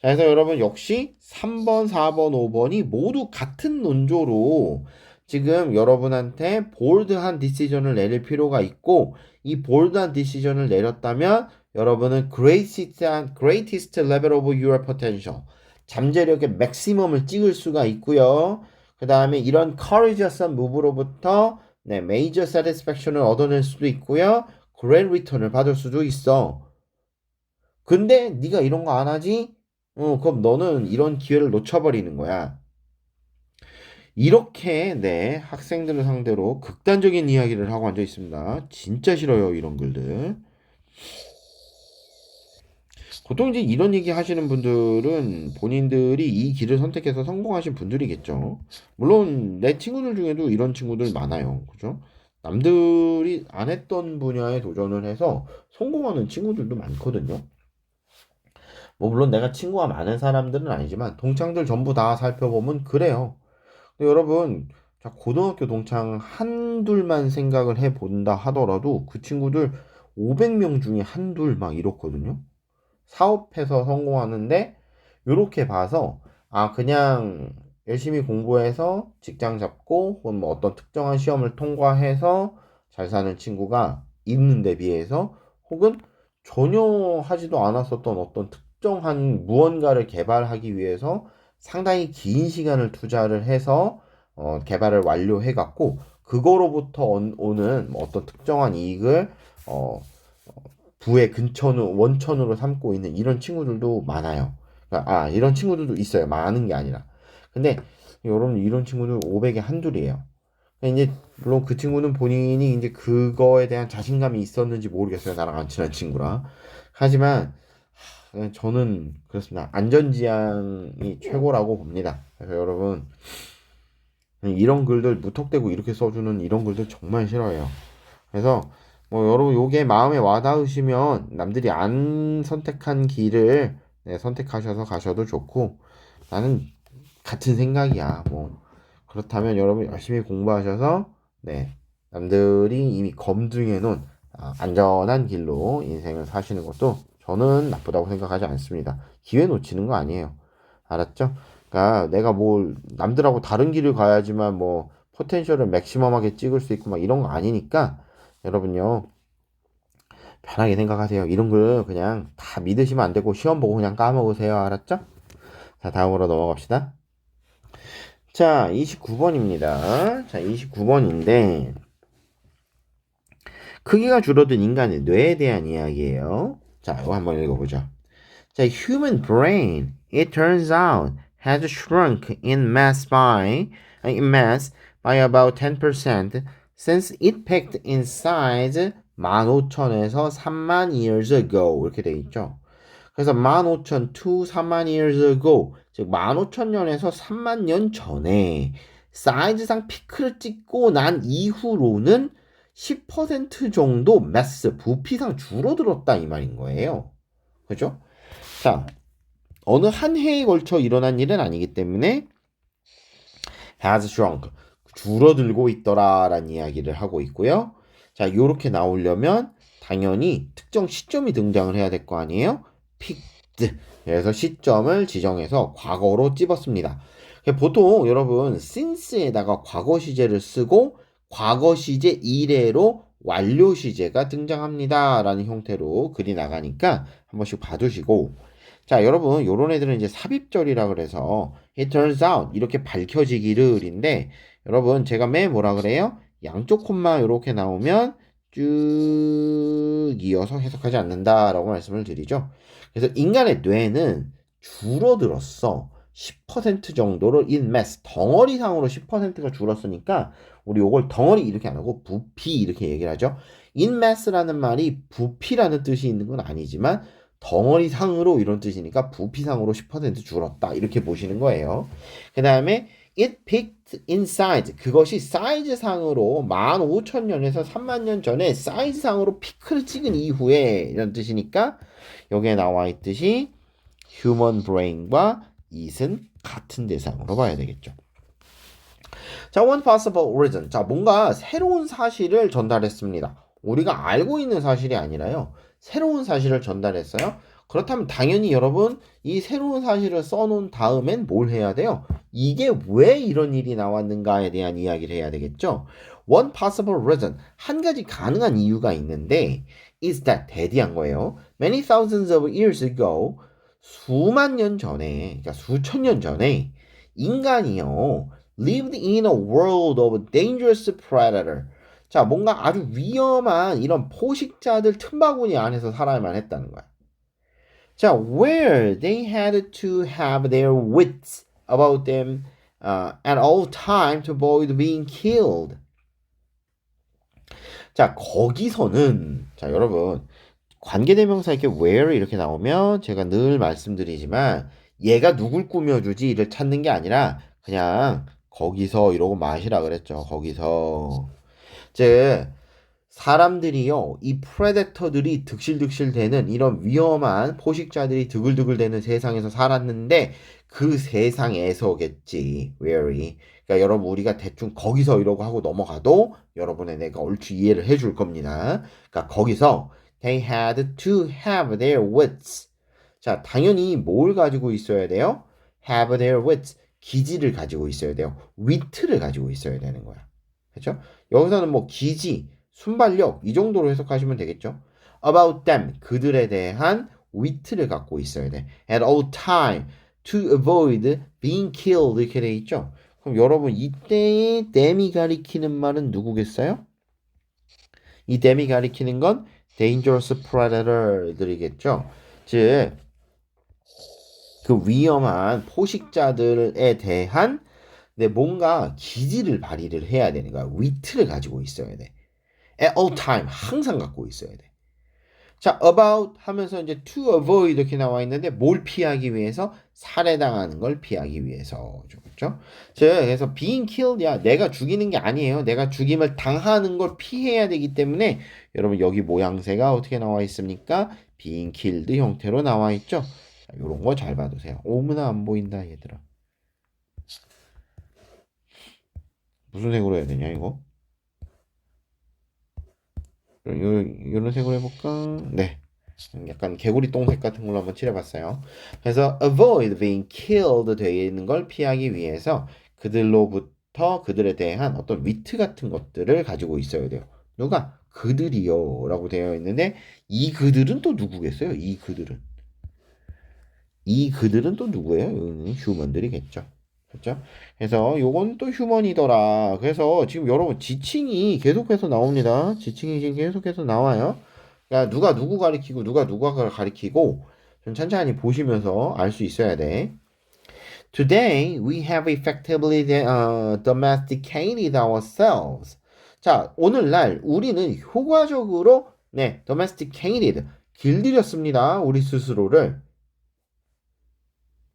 그래서 여러분 역시 3번, 4번, 5번이 모두 같은 논조로 지금 여러분한테 볼드한 디시전을 내릴 필요가 있고 이 볼드한 디시전을 내렸다면 여러분은 greatest level of your potential 잠재력의 맥시멈을 찍을 수가 있고요. 그 다음에 이런 courageous move로부터 major satisfaction을 얻어낼 수도 있고요. great return을 받을 수도 있어. 근데 네가 이런 거 안 하지? 그럼 너는 이런 기회를 놓쳐버리는 거야. 이렇게 네 학생들을 상대로 극단적인 이야기를 하고 앉아 있습니다. 진짜 싫어요 이런 글들. 보통 이제 이런 얘기 하시는 분들은 본인들이 이 길을 선택해서 성공하신 분들이겠죠. 물론 내 친구들 중에도 이런 친구들 많아요. 그죠? 남들이 안 했던 분야에 도전을 해서 성공하는 친구들도 많거든요. 뭐 물론 내가 친구가 많은 사람들은 아니지만 동창들 전부 다 살펴보면 그래요. 근데 여러분, 자, 고등학교 동창 한둘만 생각을 해본다 하더라도 그 친구들 500명 중에 한둘 막 이렇거든요. 사업해서 성공하는데 요렇게 봐서 아 그냥 열심히 공부해서 직장 잡고 혹은 뭐 어떤 특정한 시험을 통과해서 잘 사는 친구가 있는 데 비해서 혹은 전혀 하지도 않았었던 어떤 특정한 무언가를 개발하기 위해서 상당히 긴 시간을 투자를 해서 개발을 완료해 갖고 그거로부터 오는 뭐 어떤 특정한 이익을 어, 부의 근천으로 원천으로 삼고 있는 이런 친구들도 많아요. 그러니까, 이런 친구들도 있어요. 많은 게 아니라. 근데 여러분 이런 친구들 500에 한둘이에요. 그러니까 이제 물론 그 친구는 본인이 이제 그거에 대한 자신감이 있었는지 모르겠어요. 나랑 안 친한 친구라. 하지만 저는 그렇습니다. 안전지향이 최고라고 봅니다. 그래서 여러분 이런 글들 무턱대고 이렇게 써주는 이런 글들 정말 싫어해요. 그래서 뭐 여러분 요게 마음에 와닿으시면 남들이 안 선택한 길을 네, 선택하셔서 가셔도 좋고 나는 같은 생각이야. 뭐 그렇다면 여러분 열심히 공부하셔서 네 남들이 이미 검증해 놓은 안전한 길로 인생을 사시는 것도 저는 나쁘다고 생각하지 않습니다. 기회 놓치는 거 아니에요. 알았죠? 그러니까 내가 뭐 남들하고 다른 길을 가야지만 뭐 포텐셜을 맥시멈하게 찍을 수 있고 막 이런 거 아니니까 여러분요 편하게 생각하세요. 이런 걸 그냥 다 믿으시면 안 되고 시험 보고 그냥 까먹으세요. 알았죠? 자 다음으로 넘어갑시다. 자 29번입니다. 자 29번인데 크기가 줄어든 인간의 뇌에 대한 이야기예요. 자 이거 한번 읽어보죠. 자 human brain it turns out has shrunk in mass by about 10% since it peaked in size 15,000에서 3만 years ago 이렇게 돼 있죠. 그래서 15,000 to 3만 years ago 즉 15,000년에서 3만 년 전에 사이즈상 피크를 찍고 난 이후로는 10% 정도 매스 부피상 줄어들었다 이 말인 거예요. 그죠? 자, 어느 한 해에 걸쳐 일어난 일은 아니기 때문에 has shrunk 줄어들고 있더라라는 이야기를 하고 있고요. 자, 요렇게 나오려면 당연히 특정 시점이 등장을 해야 될 거 아니에요? picked. 그래서 시점을 지정해서 과거로 찝었습니다. 보통 여러분 since에다가 과거 시제를 쓰고 과거 시제 이래로 완료 시제가 등장합니다. 라는 형태로 글이 나가니까 한 번씩 봐두시고 자, 여러분, 요런 애들은 이제 삽입절이라 그래서 it turns out 이렇게 밝혀지기를인데 여러분, 제가 맨 뭐라 그래요? 양쪽 콤마 이렇게 나오면 쭉 이어서 해석하지 않는다라고 말씀을 드리죠. 그래서 인간의 뇌는 줄어들었어. 10% 정도로 in mass 덩어리상으로 10%가 줄었으니까 우리 요걸 덩어리 이렇게 안 하고 부피 이렇게 얘기를 하죠. in mass라는 말이 부피라는 뜻이 있는 건 아니지만 덩어리상으로 이런 뜻이니까 부피상으로 10% 줄었다 이렇게 보시는 거예요. 그 다음에 it peaked in size 그것이 사이즈상으로 15,000년에서 3만 년 전에 사이즈상으로 피크를 찍은 이후에 이런 뜻이니까 여기에 나와 있듯이 human brain과 it은 같은 대상으로 봐야 되겠죠. 자, one possible reason. 자, 뭔가 새로운 사실을 전달했습니다. 우리가 알고 있는 사실이 아니라요. 새로운 사실을 전달했어요. 그렇다면 당연히 여러분 이 새로운 사실을 써놓은 다음엔 뭘 해야 돼요? 이게 왜 이런 일이 나왔는가에 대한 이야기를 해야 되겠죠. One possible reason 한 가지 가능한 이유가 있는데 is that 대디한 거예요. Many thousands of years ago 수만 년 전에 그러니까 수천 년 전에 인간이요 lived in a world of dangerous predator 자, 뭔가 아주 위험한 이런 포식자들 틈바구니 안에서 살아야만 했다는 거야. 자, where they had to have their wits about them at all time to avoid being killed. 자, 거기서는 자, 여러분 관계대명사 이렇게 where 이렇게 나오면 제가 늘 말씀드리지만 얘가 누굴 꾸며주지를 찾는 게 아니라 그냥 거기서 이러고 마시라 그랬죠. 거기서 즉 사람들이요 이 프레데터들이 득실득실대는 이런 위험한 포식자들이 드글드글대는 세상에서 살았는데 그 세상에서겠지 where이 그러니까 여러분 우리가 대충 거기서 이러고 하고 넘어가도 여러분의 내가 옳지 이해를 해줄 겁니다. 그러니까 거기서 they had to have their wits. 자, 당연히 뭘 가지고 있어야 돼요? have their wits. 기지를 가지고 있어야 돼요. wit를 가지고 있어야 되는 거야. 그렇죠? 여기서는 뭐 기지, 순발력 이 정도로 해석하시면 되겠죠. about them. 그들에 대한 wit를 갖고 있어야 돼. at all time. to avoid being killed 이렇게 돼 있죠. 그럼 여러분 이때의 them이 가리키는 말은 누구겠어요? 이 them이 가리키는 건 dangerous predator들이겠죠. 즉, 그 위험한 포식자들에 대한 뭔가 기지를 발휘를 해야 되는 거야. wit를 가지고 있어야 돼. at all time 항상 갖고 있어야 돼. 자, about 하면서 이제 to avoid 이렇게 나와 있는데 뭘 피하기 위해서? 살해당하는 걸 피하기 위해서. 그렇죠? 그래서 being killed야 내가 죽이는 게 아니에요. 내가 죽임을 당하는 걸 피해야 되기 때문에 여러분 여기 모양새가 어떻게 나와 있습니까? being killed 형태로 나와 있죠. 자, 이런 거 잘 봐두세요. 오므나 안 보인다 얘들아. 무슨 색으로 해야 되냐 이거? 이런 색으로 해볼까? 네. 약간 개구리 똥색 같은 걸로 한번 칠해봤어요. 그래서 avoid being killed 되어 있는 걸 피하기 위해서 그들로부터 그들에 대한 어떤 위트 같은 것들을 가지고 있어야 돼요. 누가? 그들이요 라고 되어 있는데 이 그들은 또 누구겠어요? 이 그들은 또 누구예요? 휴먼들이겠죠. 그렇죠? 그래서 요건 또 휴먼이더라. 그래서 지금 여러분 지칭이 계속해서 나옵니다. 지칭이 지금 계속해서 나와요. 그러니까 누가 누구 가리키고 누가 누가 가리키고 좀 천천히 보시면서 알 수 있어야 돼. Today we have effectively domesticated ourselves. 자, 오늘날 우리는 효과적으로 domesticated 길들였습니다. 우리 스스로를.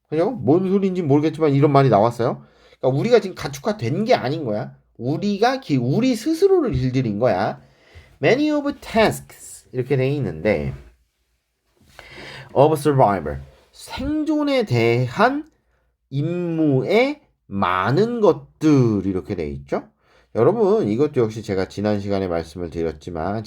그죠? 뭔 소리인지 모르겠지만 이런 말이 나왔어요. 그러니까 우리가 지금 가축화된 게 아닌 거야. 우리 스스로를 길들인 거야. Many of tasks 이렇게 돼 있는데 of survival 생존에 대한 임무의 많은 것들 이렇게 돼 있죠. 여러분 이것도 역시 제가 지난 시간에 말씀을 드렸지만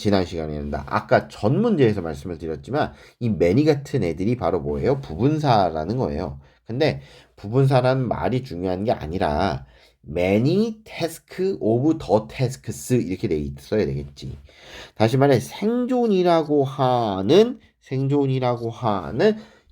아까 전 문제에서 말씀을 드렸지만 이 many 같은 애들이 바로 뭐예요? 부분사라는 거예요. 근데 부분사라는 말이 중요한 게 아니라 many task of the tasks 이렇게 돼 있어야 되겠지. 다시 말해 생존이라고 하는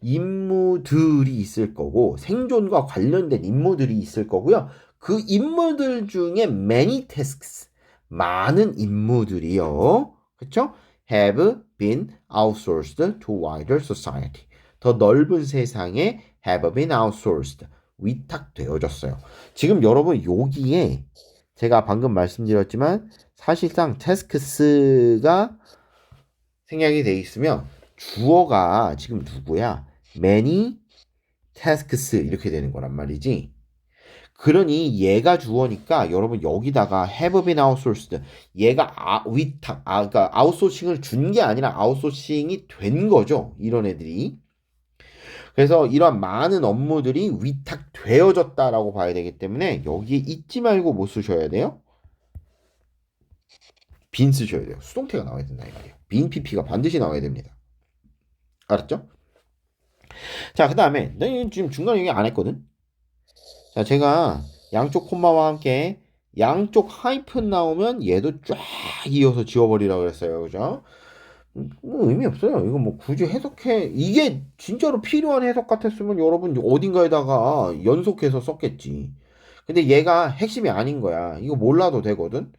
임무들이 있을 거고 생존과 관련된 임무들이 있을 거고요. 그 임무들 중에 many tasks 많은 임무들이요. 그렇죠? have been outsourced to wider society. 더 넓은 세상에 have been outsourced. 위탁되어졌어요. 지금 여러분 여기에 제가 방금 말씀드렸지만 사실상 tasks가 생략이 돼 있으면 주어가 지금 누구야? many tasks 이렇게 되는 거란 말이지. 그러니 얘가 주어니까 여러분 여기다가 have been outsourced 얘가 그러니까 아웃소싱을 준 게 아니라 아웃소싱이 된 거죠. 이런 애들이. 그래서 이런 많은 업무들이 위탁되어졌다라고 봐야 되기 때문에 여기에 잊지 말고 뭐 쓰셔야 돼요? 빈 쓰셔야 돼요. 수동태가 나와야 된다 이 말이에요. 빈 PP가 반드시 나와야 됩니다. 알았죠? 자, 그 다음에 지금 중간에 얘기 안 했거든? 자, 제가 양쪽 콤마와 함께 양쪽 하이픈 나오면 얘도 쫙 이어서 지워버리라고 그랬어요. 그죠? 뭐 의미 없어요. 이거 뭐 굳이 해석해. 이게 진짜로 필요한 해석 같았으면 여러분 어딘가에다가 연속해서 썼겠지. 근데 얘가 핵심이 아닌 거야. 이거 몰라도 되거든?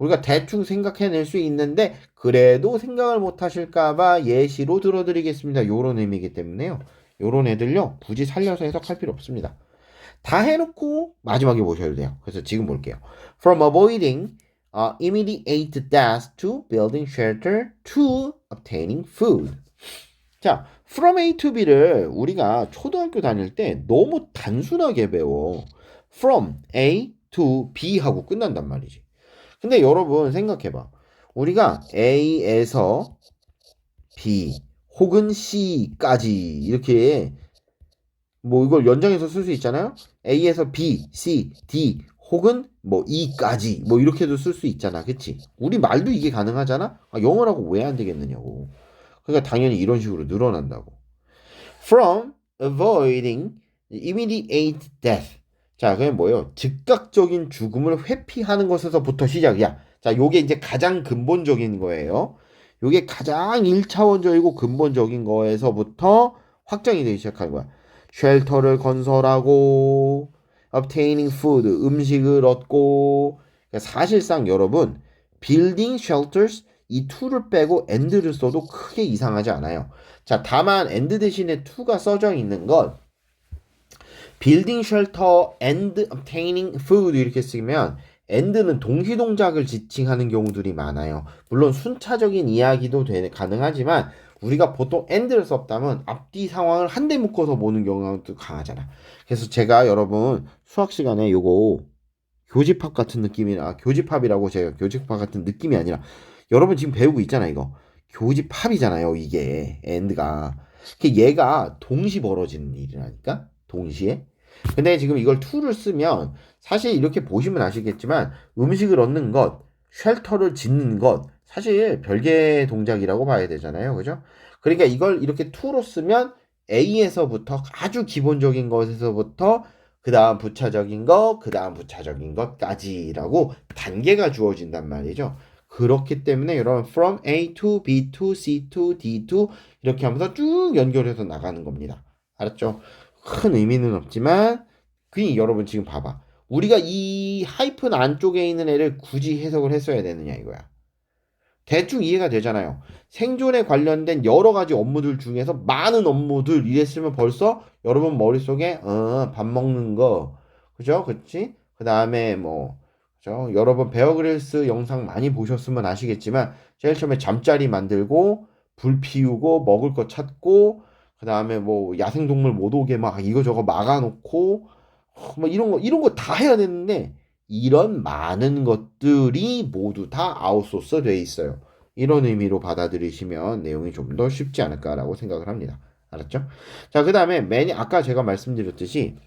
우리가 대충 생각해낼 수 있는데 그래도 생각을 못 하실까봐 예시로 들어드리겠습니다. 요런 의미이기 때문에요. 요런 애들요. 굳이 살려서 해석할 필요 없습니다. 다 해놓고 마지막에 보셔야 돼요. 그래서 지금 볼게요. From avoiding immediate death to building shelter to obtaining food. 자, from A to B를 우리가 초등학교 다닐 때 너무 단순하게 배워. From A to B 하고 끝난단 말이지. 근데 여러분 생각해봐. 우리가 A에서 B 혹은 C까지 이렇게 뭐 이걸 연장해서 쓸 수 있잖아요. A에서 B, C, D 혹은 뭐 E까지 뭐 이렇게도 쓸 수 있잖아. 그치? 우리 말도 이게 가능하잖아. 아, 영어라고 왜 안 되겠느냐고. 그러니까 당연히 이런 식으로 늘어난다고. From avoiding immediate death. 자, 그게 뭐예요? 즉각적인 죽음을 회피하는 것에서부터 시작이야. 자, 요게 이제 가장 근본적인 거예요. 요게 가장 1차원적이고 근본적인 거에서부터 확장이 되기 시작하는 거야. 쉘터를 건설하고 obtaining food, 음식을 얻고 그러니까 사실상 여러분 building shelters 이 to를 빼고 and를 써도 크게 이상하지 않아요. 자, 다만 and 대신에 to가 써져 있는 건 building shelter and obtaining food 이렇게 쓰면 and는 동시 동작을 지칭하는 경우들이 많아요. 물론 순차적인 이야기도 가능하지만 우리가 보통 and를 썼다면 앞뒤 상황을 한데 묶어서 보는 경우도 강하잖아. 그래서 제가 여러분 수학 시간에 요거 교집합 같은 느낌이라 교집합이라고 제가 교집합 같은 느낌이 아니라 여러분 지금 배우고 있잖아 이거 교집합이잖아요 이게 and가 얘가 동시 벌어지는 일이라니까 동시에 근데 지금 이걸 to를 쓰면 사실 이렇게 보시면 아시겠지만 음식을 얻는 것 쉘터를 짓는 것 사실 별개의 동작이라고 봐야 되잖아요 그죠 그러니까 이걸 이렇게 to로 쓰면 A에서부터 아주 기본적인 것에서부터 그 다음 부차적인 것, 그 다음 부차적인 것까지라고 단계가 주어진단 말이죠. 그렇기 때문에 여러분 from A to B to C to D to 이렇게 하면서 쭉 연결해서 나가는 겁니다. 알았죠? 큰 의미는 없지만 그니 여러분 지금 봐봐. 우리가 이 하이픈 안쪽에 있는 애를 굳이 해석을 했어야 되느냐 이거야. 대충 이해가 되잖아요. 생존에 관련된 여러 가지 업무들 중에서 많은 업무들 이랬으면 벌써 여러분 머릿속에 밥 먹는 거 그죠? 그치? 그 다음에 뭐 그죠? 여러분 베어그릴스 영상 많이 보셨으면 아시겠지만 제일 처음에 잠자리 만들고 불 피우고 먹을 거 찾고 그 다음에 뭐 야생동물 못 오게 막 이거저거 막아놓고 뭐 이런 거 다 해야 되는데 이런 많은 것들이 모두 다 아웃소스 돼 있어요. 이런 의미로 받아들이시면 내용이 좀 더 쉽지 않을까라고 생각을 합니다. 알았죠? 자, 그 다음에 many, 아까 제가 말씀드렸듯이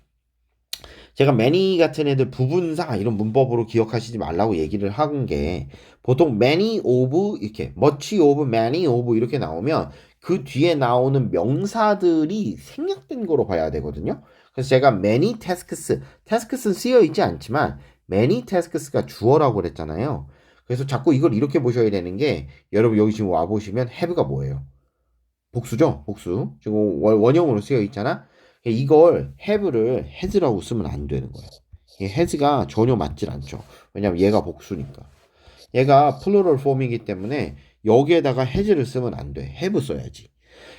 제가 many 같은 애들 부분사 이런 문법으로 기억하시지 말라고 얘기를 한 게 보통 many of 이렇게 much of, many of 이렇게 나오면 그 뒤에 나오는 명사들이 생략된 거로 봐야 되거든요. 그래서 제가 many tasks, tasks는 쓰여 있지 않지만 many tasks가 주어라고 그랬잖아요. 그래서 자꾸 이걸 이렇게 보셔야 되는 게 여러분 여기 지금 와 보시면 have가 뭐예요? 복수죠? 복수. 지금 원형으로 쓰여 있잖아. 이걸 have를 has라고 쓰면 안 되는 거야. 이 has가 전혀 맞질 않죠. 왜냐면 얘가 복수니까. 얘가 플루럴 폼이기 때문에 여기에다가 has를 쓰면 안 돼. have 써야지.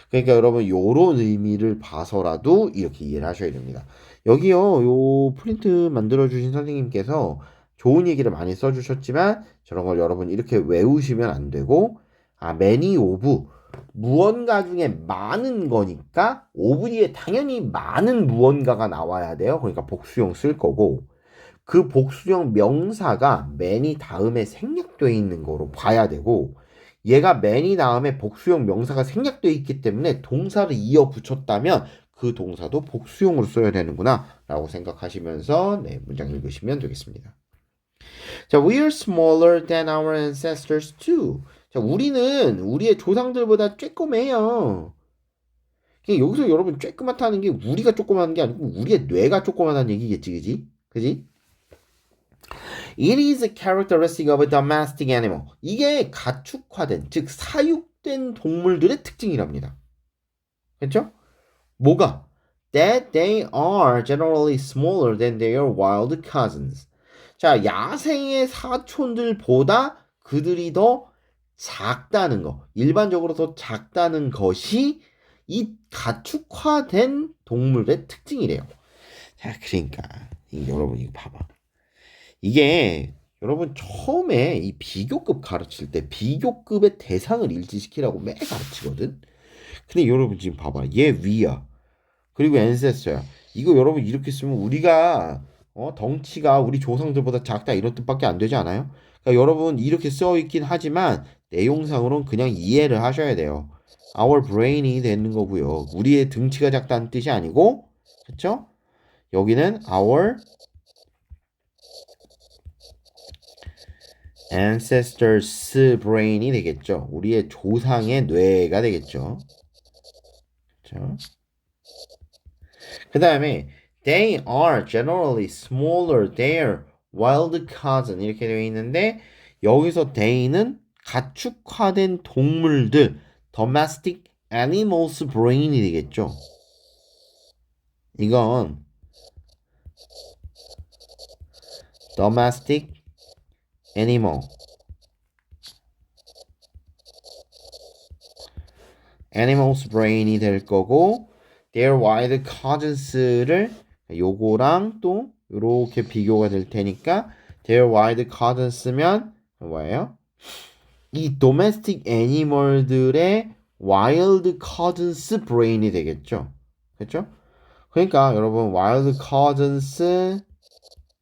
그러니까 여러분 요런 의미를 봐서라도 이렇게 이해를 하셔야 됩니다. 여기요 요 프린트 만들어 주신 선생님께서 좋은 얘기를 많이 써주셨지만 저런 걸 여러분 이렇게 외우시면 안 되고 many of 무언가 중에 많은 거니까 of 뒤에 당연히 많은 무언가가 나와야 돼요. 그러니까 복수형 쓸 거고 그 복수형 명사가 many 다음에 생략되어 있는 거로 봐야 되고 얘가 many 다음에 복수형 명사가 생략되어 있기 때문에 동사를 이어 붙였다면 그 동사도 복수형으로 써야 되는구나 라고 생각하시면서 네, 문장 읽으시면 되겠습니다. 자, we are smaller than our ancestors too. 자, 우리는 우리의 조상들보다 쬐끔해요. 여기서 여러분 쬐끄맣다는 게 우리가 조그마한 게 아니고 우리의 뇌가 조그마한 얘기겠지, 그지? 그지? It is a characteristic of a domestic animal. 이게 가축화된, 즉 사육된 동물들의 특징이랍니다. 그렇죠? 뭐가? That they are generally smaller than their wild cousins. 자, 야생의 사촌들보다 그들이 더 작다는 거. 일반적으로 더 작다는 것이 이 가축화된 동물의 특징이래요. 자, 그러니까 여러분 이거 봐봐. 이게 여러분 처음에 이 비교급 가르칠 때 비교급의 대상을 일치시키라고 매 가르치거든. 근데 여러분 지금 봐봐. 얘 위야. 그리고 ancestor야. 이거 여러분 이렇게 쓰면 우리가 덩치가 우리 조상들보다 작다 이런 뜻밖에 안 되지 않아요? 그러니까 여러분 이렇게 써 있긴 하지만 내용상으로는 그냥 이해를 하셔야 돼요. Our brain이 되는 거고요. 우리의 등치가 작다는 뜻이 아니고, 그렇죠? 여기는 our ancestors brain이 되겠죠. 우리의 조상의 뇌가 되겠죠. 그렇죠? 그 다음에 they are generally smaller than wild cousin 이렇게 되어 있는데 여기서 they는 가축화된 동물들 domestic animals brain이 되겠죠. 이건 domestic animal animals brain이 될 거고 their wild cousins를 요거랑 또 요렇게 비교가 될 테니까 their wild cousins면 뭐예요? 이 domestic animal들의 wild cousins brain이 되겠죠. 그렇죠? 그러니까 여러분 wild cousins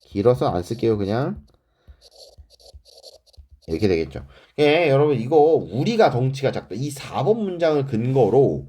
길어서 안 쓸게요. 그냥 이렇게 되겠죠. 예, 여러분 이거 우리가 덩치가 작다. 이 4번 문장을 근거로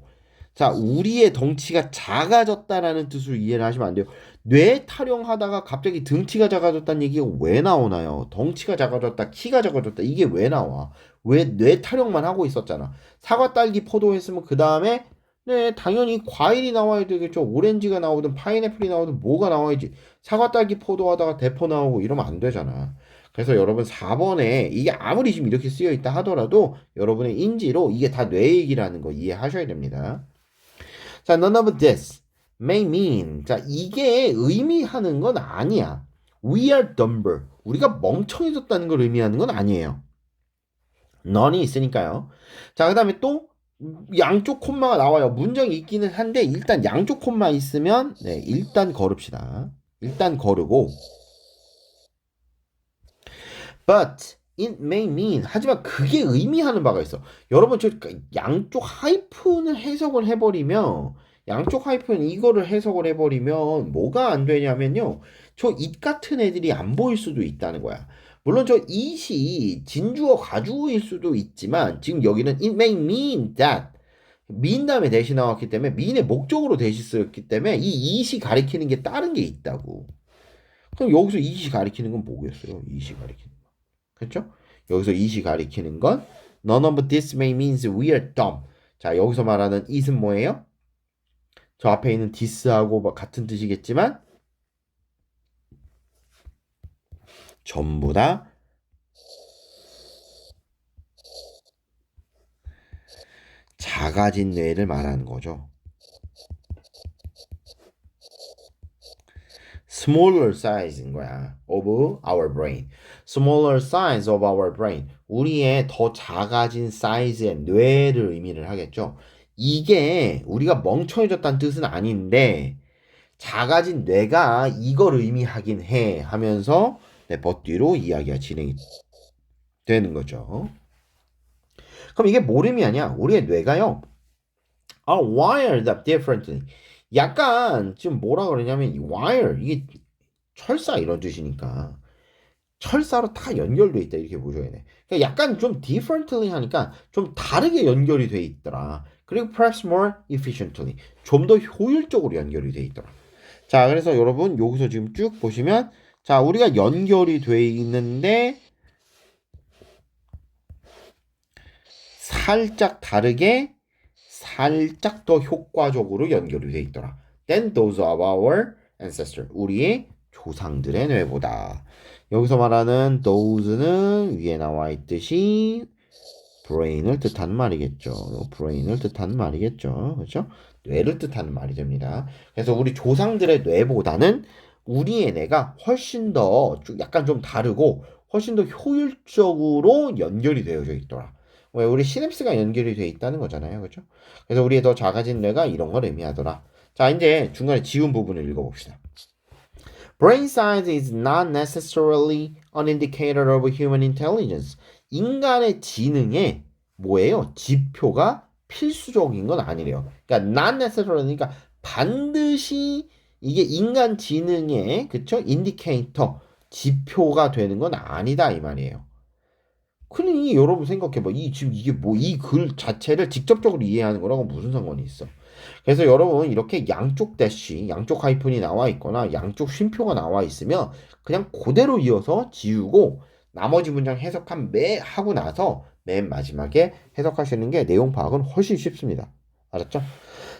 자, 우리의 덩치가 작아졌다라는 뜻으로 이해를 하시면 안 돼요. 뇌 타령하다가 갑자기 등치가 작아졌다는 얘기가 왜 나오나요? 덩치가 작아졌다, 키가 작아졌다, 이게 왜 나와? 왜 뇌 타령만 하고 있었잖아. 사과, 딸기, 포도 했으면 그 다음에 네, 당연히 과일이 나와야 되겠죠. 오렌지가 나오든 파인애플이 나오든 뭐가 나와야지. 사과, 딸기, 포도 하다가 대포 나오고 이러면 안 되잖아. 그래서 여러분 4번에 이게 아무리 지금 이렇게 쓰여 있다 하더라도 여러분의 인지로 이게 다 뇌 얘기라는 거 이해하셔야 됩니다. 자, none of this may mean. 자, 이게 의미하는 건 아니야. We are dumber. 우리가 멍청해졌다는 걸 의미하는 건 아니에요. none이 있으니까요. 자, 그 다음에 또 양쪽 콤마가 나와요. 문장이 있기는 한데 일단 양쪽 콤마 있으면 네, 일단 걸읍시다. 일단 거르고 but it may mean 하지만 그게 의미하는 바가 있어. 여러분 저 양쪽 하이픈을 해석을 해버리면 양쪽 하이픈 이거를 해석을 해버리면 뭐가 안 되냐면요. 저 it 같은 애들이 안 보일 수도 있다는 거야. 물론 저 it이 진주어 가주어일 수도 있지만 지금 여기는 it may mean that mean 다음에 대시 나왔기 때문에 mean의 목적으로 대시 쓰였기 때문에 이 it이 가리키는 게 다른 게 있다고. 그럼 여기서 it이 가리키는 건 뭐겠어요? it이 가리키는 그렇죠? 여기서 it이 가리키는 건 none of this may means we are dumb. 자, 여기서 말하는 it은 뭐예요? 저 앞에 있는 this하고 같은 뜻이겠지만 전부 다 작아진 뇌를 말하는 거죠. smaller size인 거야. of our brain. smaller size of our brain. 우리의 더 작아진 사이즈의 뇌를 의미를 하겠죠. 이게 우리가 멍청해졌다는 뜻은 아닌데 작아진 뇌가 이걸 의미하긴 해 하면서 네, 버뒤로 이야기가 진행이 되는 거죠. 그럼 이게 뭘 의미하냐? 우리의 뇌가요. are wired up differently. 약간 지금 뭐라 그러냐면 이 wire 이게 철사 이런 뜻이니까 철사로 다 연결돼 있다 이렇게 보셔야 돼. 그러니까 약간 좀 differently 하니까 좀 다르게 연결이 돼 있더라. 그리고 perhaps more efficiently 좀 더 효율적으로 연결이 돼 있더라. 자, 그래서 여러분 여기서 지금 쭉 보시면 자, 우리가 연결이 돼 있는데 살짝 다르게 살짝 더 효과적으로 연결이 돼 있더라. Than those of our ancestors. 우리의 조상들의 뇌보다. 여기서 말하는 those는 위에 나와 있듯이 brain을 뜻하는 말이겠죠. brain을 뜻하는 말이겠죠. 그렇죠? 뇌를 뜻하는 말이 됩니다. 그래서 우리 조상들의 뇌보다는 우리의 뇌가 훨씬 더 약간 좀 다르고 훨씬 더 효율적으로 연결이 되어져 있더라. 왜 우리 시냅스가 연결이 돼 있다는 거잖아요. 그죠? 그래서 우리의 더 작아진 뇌가 이런 걸 의미하더라. 자, 이제 중간에 지운 부분을 읽어봅시다. Brain size is not necessarily an indicator of human intelligence. 인간의 지능에 뭐예요? 지표가 필수적인 건 아니래요. 그러니까 not necessarily, 그러니까 반드시 이게 인간 지능의 그쵸? 인디케이터, 지표가 되는 건 아니다 이 말이에요. 그러니 여러분 생각해봐. 지금 이게 뭐 이 글 자체를 직접적으로 이해하는 거라고 무슨 상관이 있어? 그래서 여러분 이렇게 양쪽 대시, 양쪽 하이픈이 나와 있거나 양쪽 쉼표가 나와 있으면 그냥 그대로 이어서 지우고 나머지 문장 해석한 매 하고 나서 맨 마지막에 해석하시는 게 내용 파악은 훨씬 쉽습니다. 알았죠?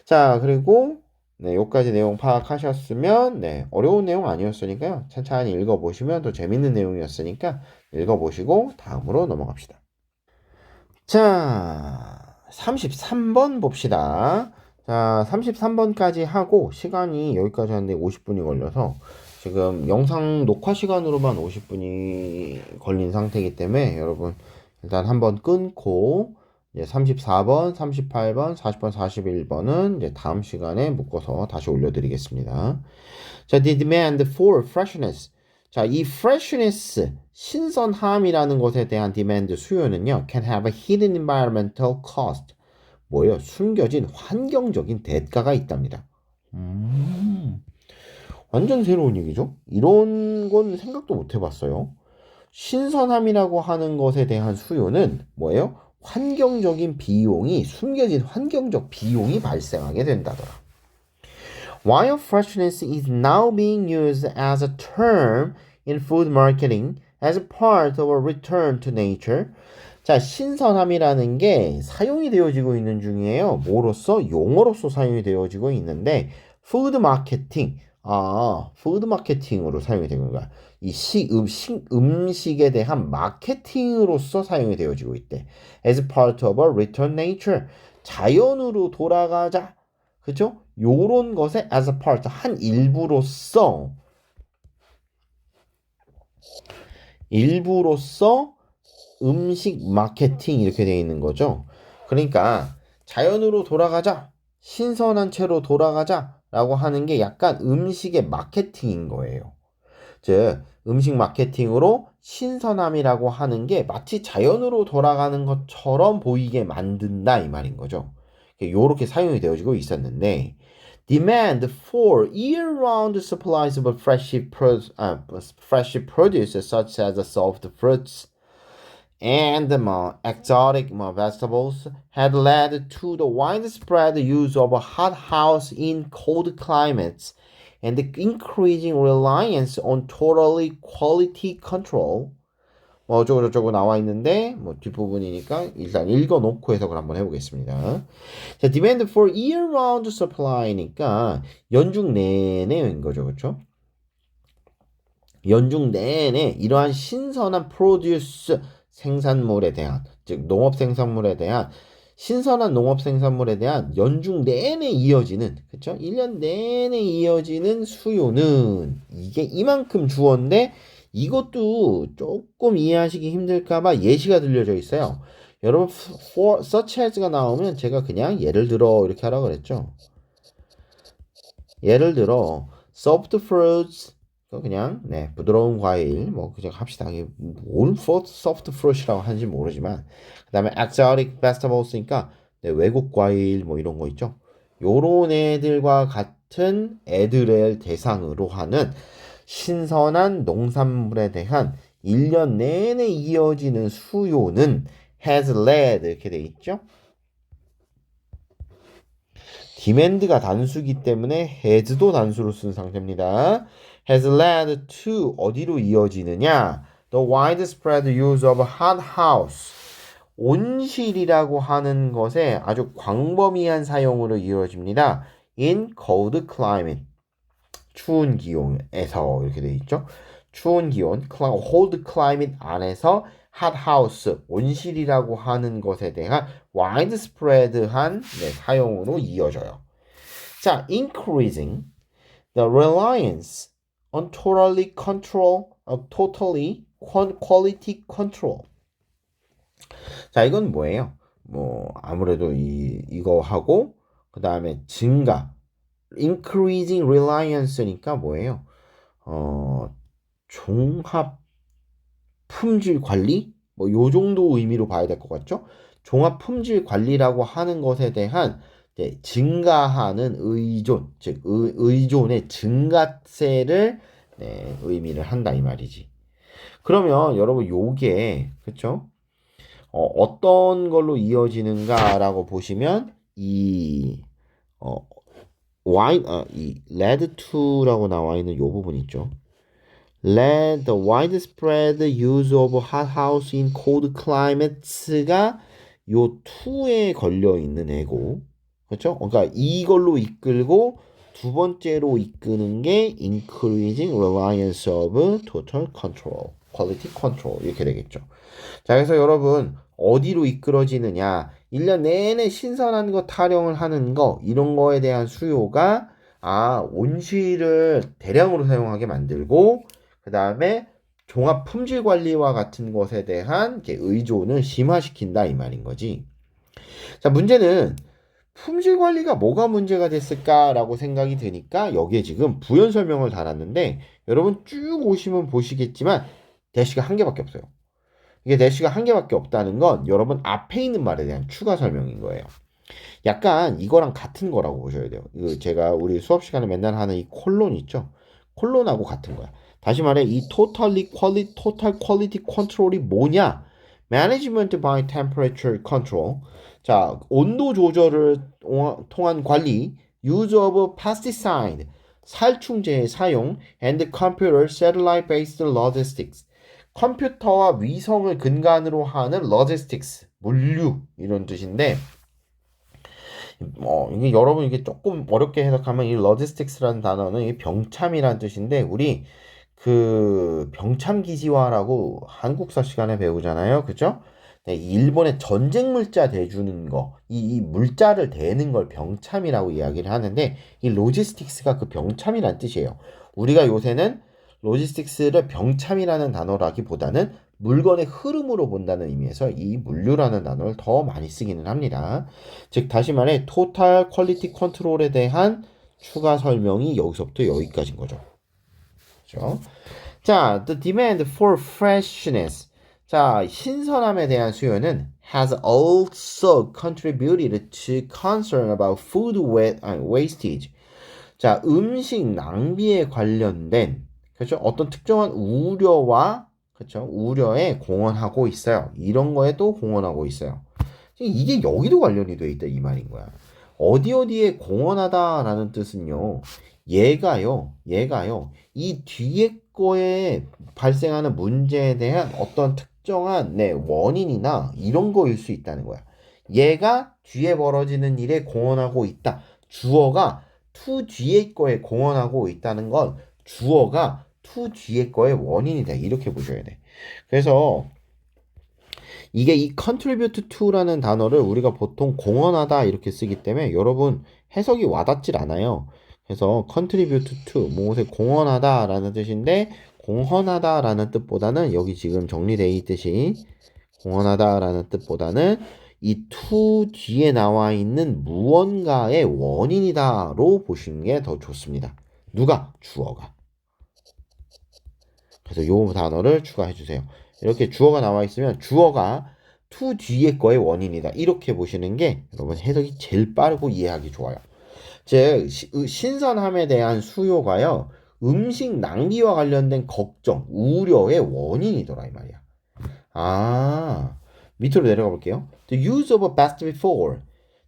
자, 그리고 네, 여기까지 내용 파악하셨으면 네, 어려운 내용 아니었으니까요. 천천히 읽어보시면 더 재밌는 내용이었으니까 읽어보시고 다음으로 넘어갑시다. 자, 33번 봅시다. 자, 33번까지 하고 시간이 여기까지 하는데 50분이 걸려서 지금 영상 녹화 시간으로만 50분이 걸린 상태이기 때문에 여러분 일단 한번 끊고 이제 34번, 38번, 40번, 41번은 이제 다음 시간에 묶어서 다시 올려드리겠습니다. 자, the demand for freshness. 자, 이 freshness, 신선함이라는 것에 대한 demand 수요는요, can have a hidden environmental cost. 뭐예요? 숨겨진 환경적인 대가가 있답니다. 완전 새로운 얘기죠? 이런 건 생각도 못 해봤어요. 신선함이라고 하는 것에 대한 수요는 뭐예요? 환경적인 비용이, 숨겨진 환경적 비용이 발생하게 된다더라. While freshness is now being used as a term in food marketing as part of a return to nature. 자, 신선함이라는 게 사용이 되어지고 있는 중이에요. 뭐로서? 용어로서 사용이 되어지고 있는데 푸드 마케팅, 푸드 마케팅으로 사용이 되는 거야. 이 음식에 대한 마케팅으로서 사용이 되어지고 있대. As part of a return nature. 자연으로 돌아가자. 그죠? 요런 것에 as a part, 한 일부로서 음식 마케팅 이렇게 되어 있는 거죠. 그러니까 자연으로 돌아가자, 신선한 채로 돌아가자 라고 하는 게 약간 음식의 마케팅인 거예요. 즉 음식 마케팅으로 신선함이라고 하는 게 마치 자연으로 돌아가는 것처럼 보이게 만든다 이 말인 거죠. 요렇게 사용이 되어지고 있었는데 demand for year-round supplies of fresh produce such as soft fruits and exotic vegetables had led to the widespread use of a hothouse in cold climates and the increasing reliance on totally quality control. 뭐 어쩌고저쩌고 나와 있는데 뭐 뒷부분이니까 일단 읽어놓고 해석을 한번 해보겠습니다. 자, demand for year-round supply니까 연중 내내인 거죠, 그렇죠? 연중 내내 이러한 신선한 프로듀스 생산물에 대한, 즉 농업 생산물에 대한 신선한 농업 생산물에 대한 연중 내내 이어지는, 그렇죠? 1년 내내 이어지는 수요는 이게 이만큼 주었는데 이것도 조금 이해하시기 힘들까봐 예시가 들려져 있어요. 여러분, for such as가 나오면 제가 그냥 예를 들어 이렇게 하라고 그랬죠. 예를 들어 soft fruits, 그냥 네, 부드러운 과일 뭐 그냥 합시다. 뭘 soft fruit이라고 하는지 모르지만 그 다음에 exotic vegetables니까 네, 외국 과일 뭐 이런 거 있죠. 요런 애들과 같은 애들을 대상으로 하는 신선한 농산물에 대한 1년 내내 이어지는 수요는 has led 이렇게 돼 있죠. demand가 단수기 때문에 has도 단수로 쓴 상태입니다. has led to 어디로 이어지느냐? The widespread use of hothouse. 온실이라고 하는 것에 아주 광범위한 사용으로 이루어집니다. In cold climate. 추운 기온에서 이렇게 돼 있죠. 추운 기온, cold climate 안에서 hothouse, 온실이라고 하는 것에 대한 widespread한 사용으로 이어져요. 자, increasing the reliance totally control, totally quality control. 자, 이건 뭐예요? 뭐 아무래도 이거 하고 그 다음에 증가, increasing reliance니까 뭐예요? 종합 품질 관리? 뭐 요 정도 의미로 봐야 될 것 같죠? 종합 품질 관리라고 하는 것에 대한 증가하는 의존, 즉 의존의 증가세를 의미를 한다 이 말이지. 그러면 여러분 요게 그쵸? 어떤 걸로 이어지는가라고 보시면 이 이 lead to라고 나와 있는 요 부분 있죠. Let the widespread use of hothouse in cold climates가 요 2에 걸려 있는 애고, 그렇죠? 그러니까 이걸로 이끌고 두 번째로 이끄는 게 increasing reliance of total control, quality control 이렇게 되겠죠. 자, 그래서 여러분 어디로 이끌어지느냐? 1년 내내 신선한 거 타령을 하는 거 이런 거에 대한 수요가 온실을 대량으로 사용하게 만들고 그 다음에 종합 품질 관리와 같은 것에 대한 의존을 심화시킨다 이 말인 거지. 자, 문제는 품질 관리가 뭐가 문제가 됐을까라고 생각이 드니까 여기에 지금 부연 설명을 달았는데 여러분 쭉 오시면 보시겠지만 대시가 한 개밖에 없어요. 이게 대시가 한 개밖에 없다는 건 여러분 앞에 있는 말에 대한 추가 설명인 거예요. 약간 이거랑 같은 거라고 보셔야 돼요. 이거 제가 우리 수업 시간에 맨날 하는 이 콜론 있죠? 콜론하고 같은 거야. 다시 말해 이 total quality control이 뭐냐? Management by temperature control. 자, 온도 조절을 통한 관리, use of pesticide, 살충제의 사용, and computer satellite-based logistics. 컴퓨터와 위성을 근간으로 하는 logistics, 물류 이런 뜻인데 이게 여러분 이게 조금 어렵게 해석하면 이 logistics라는 단어는 이 병참이라는 뜻인데 우리 그 병참 기지화라고 한국사 시간에 배우잖아요. 그죠? 네, 일본의 전쟁 물자 대주는 거, 이 물자를 대는 걸 병참이라고 이야기를 하는데 이 로지스틱스가 그 병참이라는 뜻이에요. 우리가 요새는 로지스틱스를 병참이라는 단어라기보다는 물건의 흐름으로 본다는 의미에서 이 물류라는 단어를 더 많이 쓰기는 합니다. 즉 다시 말해 토탈 퀄리티 컨트롤에 대한 추가 설명이 여기서부터 여기까지인 거죠. 그렇죠? 자, the demand for freshness. 자, 신선함에 대한 수요는 has also contributed to concern about food wastage. 자, 음식 낭비에 관련된 그렇죠? 어떤 특정한 우려와 그렇죠? 우려에 공헌하고 있어요. 이런 거에도 공헌하고 있어요. 이게 여기도 관련이 돼 있다 이 말인 거야. 어디에 공헌하다라는 뜻은요. 얘가요. 이 뒤에 거에 발생하는 문제에 대한 어떤 특정한 원인이나 이런 거일 수 있다는 거야. 얘가 뒤에 벌어지는 일에 공헌하고 있다. 주어가 to 뒤에 거에 공헌하고 있다는 건 주어가 to 뒤에 거의 원인이다. 이렇게 보셔야 돼. 그래서 이게 이 contribute to라는 단어를 우리가 보통 공헌하다 이렇게 쓰기 때문에 여러분 해석이 와닿질 않아요. 그래서 contribute to 무엇에 공헌하다라는 뜻인데 공헌하다라는 뜻보다는 여기 지금 정리되어 있듯이 공헌하다라는 뜻보다는 이 to 뒤에 나와 있는 무언가의 원인이다로 보시는 게 더 좋습니다. 누가? 주어가. 그래서 이 단어를 추가해 주세요. 이렇게 주어가 나와 있으면 주어가 to 뒤에 거의 원인이다. 이렇게 보시는 게 여러분 해석이 제일 빠르고 이해하기 좋아요. 즉 신선함에 대한 수요가요. 음식 낭비와 관련된 걱정, 우려의 원인이더라 이 말이야. 밑으로 내려가 볼게요. The use of best before.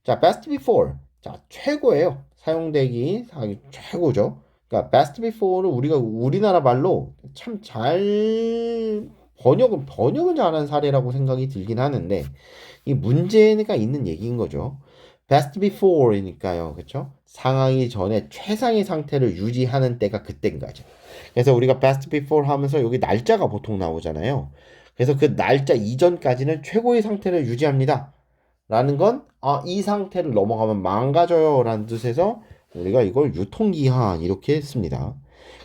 자, best before. 자, 최고예요. 사용되기 최고죠. 그러니까 best before를 우리가 우리나라 말로 참 잘 번역은 잘한 사례라고 생각이 들긴 하는데 이 문제가 있는 얘기인 거죠. best before이니까요. 그렇죠? 상하기 전에 최상의 상태를 유지하는 때가 그때인 거죠. 그래서 우리가 best before 하면서 여기 날짜가 보통 나오잖아요. 그래서 그 날짜 이전까지는 최고의 상태를 유지합니다. 라는 건 이 상태를 넘어가면 망가져요 라는 뜻에서 우리가 이걸 유통기한 이렇게 씁니다.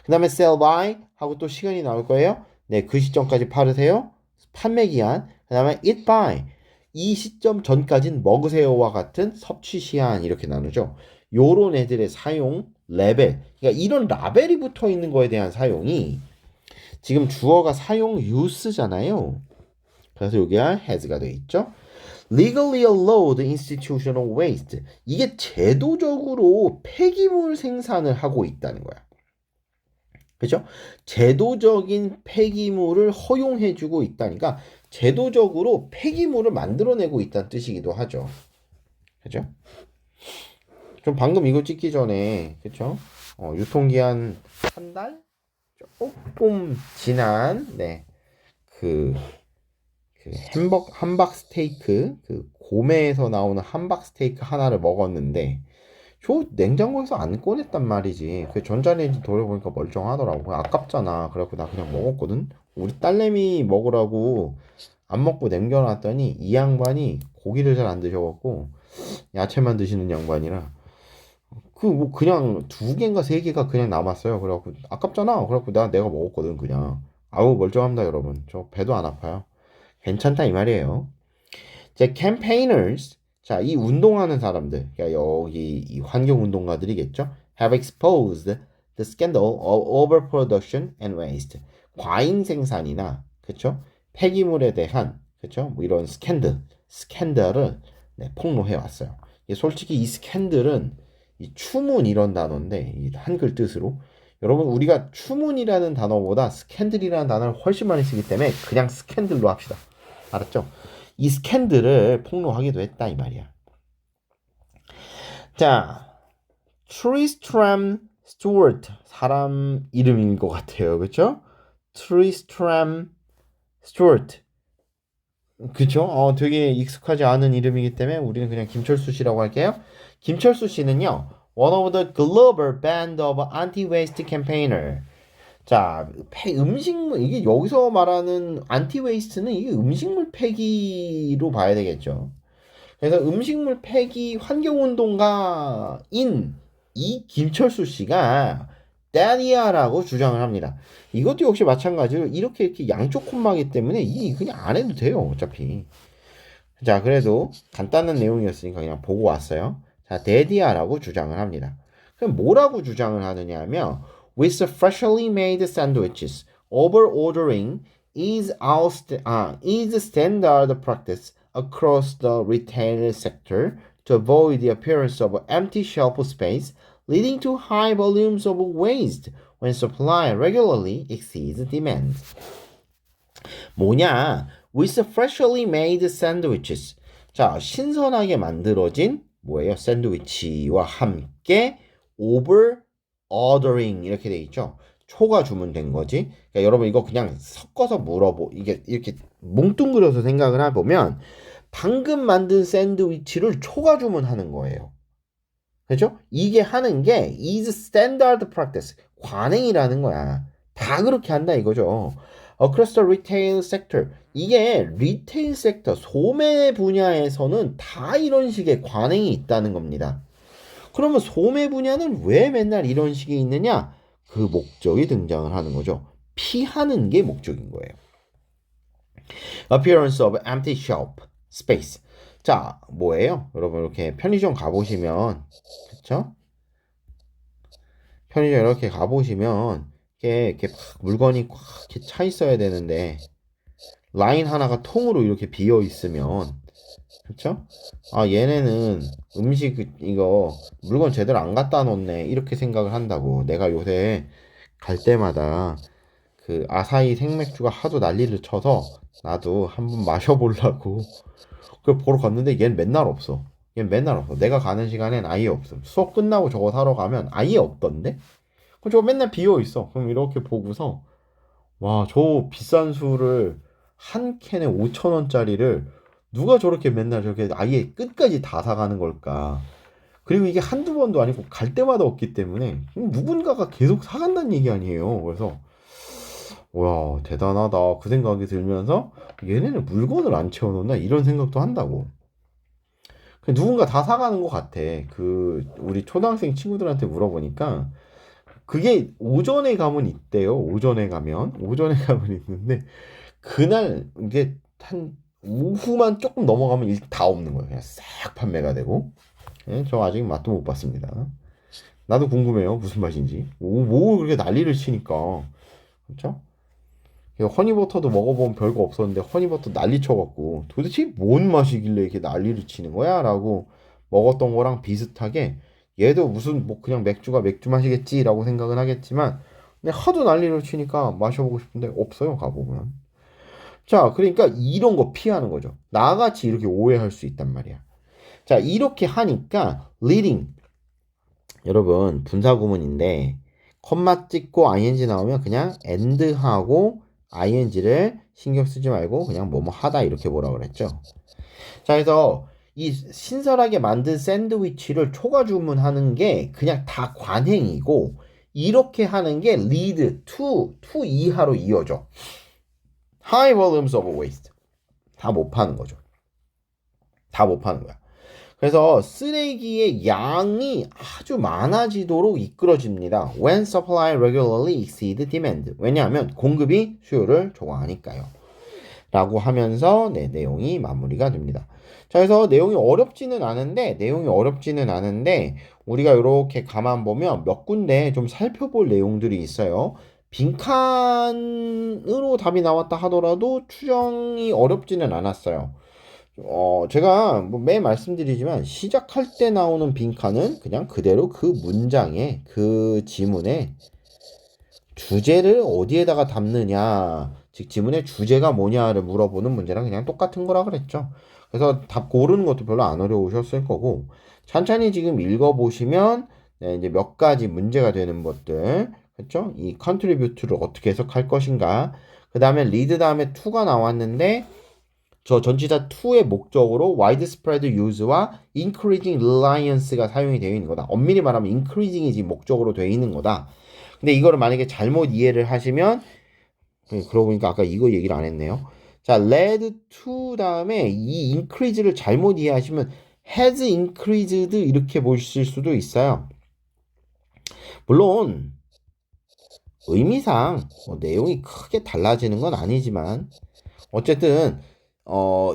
그 다음에 sell by 하고 또 시간이 나올 거예요. 네, 그 시점까지 팔으세요. 판매 기한. 그 다음에 eat by 이 시점 전까지는 먹으세요와 같은 섭취 시한 이렇게 나누죠. 요런 애들의 사용 레벨. 그러니까 이런 라벨이 붙어 있는 거에 대한 사용이 지금 주어가 사용 use잖아요. 그래서 여기가 has가 돼 있죠. legally allowed institutional waste. 이게 제도적으로 폐기물 생산을 하고 있다는 거야. 그죠? 제도적인 폐기물을 허용해주고 있다니까 제도적으로 폐기물을 만들어내고 있다는 뜻이기도 하죠. 그죠? 좀 방금 이거 찍기 전에 그죠? 유통기한 한 달? 조금 지난 그 함박 스테이크 그 고메에서 나오는 함박 스테이크 하나를 먹었는데 저 냉장고에서 안 꺼냈단 말이지. 그 전자레인지 돌려보니까 멀쩡하더라고. 아깝잖아. 그래갖고 나 그냥 먹었거든. 우리 딸내미 먹으라고 안 먹고 남겨놨더니 이 양반이 고기를 잘 안 드셔갖고 야채만 드시는 양반이라 그 뭐 그냥 두 개인가 세 개가 그냥 남았어요. 그래갖고 아깝잖아. 그래갖고 내가 먹었거든 그냥. 아우 멀쩡합니다 여러분. 저 배도 안 아파요. 괜찮다 이 말이에요. 자, campaigners. 자, 이 운동하는 사람들. 그러니까 여기 이 환경 운동가들이겠죠. have exposed the scandal of overproduction and waste. 과잉 생산이나 그렇죠? 폐기물에 대한 그렇죠? 뭐 이런 스캔들을 폭로해 왔어요. 솔직히 이 스캔들은 이 추문 이런 단어인데 이 한글 뜻으로 여러분 우리가 추문이라는 단어보다 스캔들이라는 단어를 훨씬 많이 쓰기 때문에 그냥 스캔들로 합시다. 알았죠? 이 스캔들을 폭로하기도 했다 이 말이야. 자, 트리스트람 스튜어트 사람 이름인 것 같아요, 그렇죠? 트리스트람 스튜어트, 그렇죠? 되게 익숙하지 않은 이름이기 때문에 우리는 그냥 김철수 씨라고 할게요. 김철수 씨는요, one of the global band of anti-waste campaigner. 자, 음식물 이게 여기서 말하는 안티웨이스트는 이게 음식물 폐기로 봐야 되겠죠. 그래서 음식물 폐기 환경운동가인 이 김철수 씨가 다디아라고 주장을 합니다. 이것도 역시 마찬가지로 이렇게 양쪽 콤마기 때문에 이 그냥 안 해도 돼요 어차피. 자, 그래도 간단한 내용이었으니까 그냥 보고 왔어요. 자, 데디아라고 주장을 합니다. 그럼 뭐라고 주장을 하느냐 하면 with the freshly made sandwiches, over-ordering is standard practice across the retail sector to avoid the appearance of empty shelf space, leading to high volumes of waste when supply regularly exceeds demand. 뭐냐? With freshly made sandwiches. 자, 신선하게 만들어진 뭐예요? 샌드위치와 함께 over ordering 이렇게 돼 있죠. 초과 주문된 거지. 그러니까 여러분 이거 그냥 섞어서 이게 이렇게 뭉뚱그려서 생각을 해보면 방금 만든 샌드위치를 초과 주문하는 거예요. 그렇죠? 이게 하는 게 is standard practice 관행이라는 거야. 다 그렇게 한다 이거죠. Across the retail sector. 이게 리테일 섹터, 소매 분야에서는 다 이런 식의 관행이 있다는 겁니다. 그러면 소매 분야는 왜 맨날 이런 식이 있느냐? 그 목적이 등장을 하는 거죠. 피하는 게 목적인 거예요. Appearance of empty shelf space. 자, 뭐예요? 여러분 이렇게 편의점 가보시면, 그쵸? 편의점 이렇게 가보시면 이렇게 물건이 꽉 이렇게 차 있어야 되는데 라인 하나가 통으로 이렇게 비어 있으면, 그쵸? 아, 얘네는 음식 이거 물건 제대로 안 갖다 놓네 이렇게 생각을 한다고. 내가 요새 갈 때마다 그 아사히 생맥주가 하도 난리를 쳐서 나도 한번 마셔보려고 그걸 보러 갔는데 얘는 맨날 없어. 얘는 맨날 없어. 내가 가는 시간엔 아예 없어. 수업 끝나고 저거 사러 가면 아예 없던데? 그럼 저거 맨날 비어 있어. 그럼 이렇게 보고서 와, 저 비싼 술을 한 캔에 5,000원짜리를 누가 저렇게 맨날 저렇게 아예 끝까지 다 사가는 걸까? 그리고 이게 한두 번도 아니고 갈 때마다 없기 때문에 누군가가 계속 사간다는 얘기 아니에요. 그래서 와, 대단하다 그 생각이 들면서 얘네는 물건을 안 채워놓나 이런 생각도 한다고. 누군가 다 사가는 것 같아. 그 우리 초등학생 친구들한테 물어보니까 그게 오전에 가면 있대요. 오전에 가면 있는데 그날 이제 한 오후만 조금 넘어가면 일 다 없는 거예요. 그냥 싹 판매가 되고. 예, 저 아직 맛도 못 봤습니다. 나도 궁금해요. 무슨 맛인지. 뭐 그렇게 난리를 치니까. 그렇죠? 허니버터도 먹어보면 별거 없었는데 허니버터 난리 쳐갖고 도대체 뭔 맛이길래 이렇게 난리를 치는 거야? 라고 먹었던 거랑 비슷하게 얘도 무슨 뭐 그냥 맥주가 맥주 맛이겠지라고 생각은 하겠지만 근데 하도 난리를 치니까 마셔보고 싶은데 없어요. 가보면. 자, 그러니까 이런 거 피하는 거죠. 나같이 이렇게 오해할 수 있단 말이야. 자, 이렇게 하니까 leading 여러분 분사구문인데 컴마 찍고 ing 나오면 그냥 and하고 ing를 신경 쓰지 말고 그냥 뭐뭐 하다 이렇게 뭐라 그랬죠. 자, 그래서 이 신선하게 만든 샌드위치를 초과 주문하는 게 그냥 다 관행이고 이렇게 하는 게 lead to 이하로 이어져. high volumes of waste. 다 못 파는 거죠. 다 못 파는 거야. 그래서 쓰레기의 양이 아주 많아지도록 이끌어집니다. When supply regularly exceed demand. 왜냐하면 공급이 수요를 초과하니까요. 라고 하면서 네, 내용이 마무리가 됩니다. 자, 그래서 내용이 어렵지는 않은데 우리가 이렇게 가만 보면 몇 군데 좀 살펴볼 내용들이 있어요. 빈칸으로 답이 나왔다 하더라도 추정이 어렵지는 않았어요. 제가 뭐 매일 말씀드리지만 시작할 때 나오는 빈칸은 그냥 그대로 그 문장에 그 지문에 주제를 어디에다가 담느냐, 즉 지문의 주제가 뭐냐를 물어보는 문제랑 그냥 똑같은 거라 그랬죠. 그래서 답 고르는 것도 별로 안 어려우셨을 거고 천천히 지금 읽어보시면 네, 이제 몇 가지 문제가 되는 것들 그렇죠? 이 contribute를 어떻게 해석할 것인가. 그 다음에 lead 다음에 to가 나왔는데 저 전치사 to의 목적으로 widespread use와 increasing reliance가 사용이 되어 있는 거다. 엄밀히 말하면 increasing이 지금 목적으로 되어 있는 거다. 근데 이거를 만약에 잘못 이해를 하시면 그러고 보니까 아까 이거 얘기를 안 했네요. 자, led to 다음에 이 increase를 잘못 이해하시면 has increased 이렇게 보실 수도 있어요. 물론 의미상 뭐 내용이 크게 달라지는 건 아니지만 어쨌든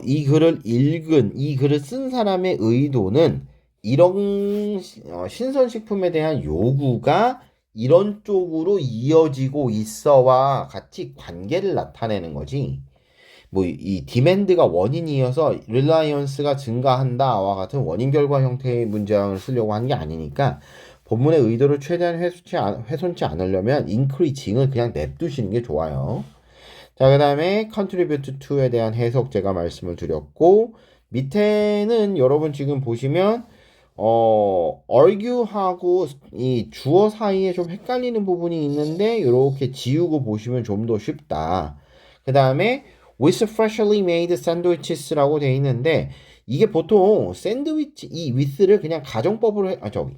이 글을 읽은 이 글을 쓴 사람의 의도는 이런 신선식품에 대한 요구가 이런 쪽으로 이어지고 있어와 같이 관계를 나타내는 거지. 뭐 이 디맨드가 원인이어서 릴라이언스가 증가한다와 같은 원인 결과 형태의 문장을 쓰려고 하는 게 아니니까 본문의 의도를 최대한 훼손치 않으려면 increasing을 그냥 냅두시는 게 좋아요. 자, 그 다음에 contribute to에 대한 해석 제가 말씀을 드렸고 밑에는 여러분 지금 보시면 argue하고 이 주어 사이에 좀 헷갈리는 부분이 있는데 이렇게 지우고 보시면 좀 더 쉽다. 그 다음에 with freshly made sandwiches라고 돼 있는데 이게 보통 샌드위치 이 with를 그냥 가정법으로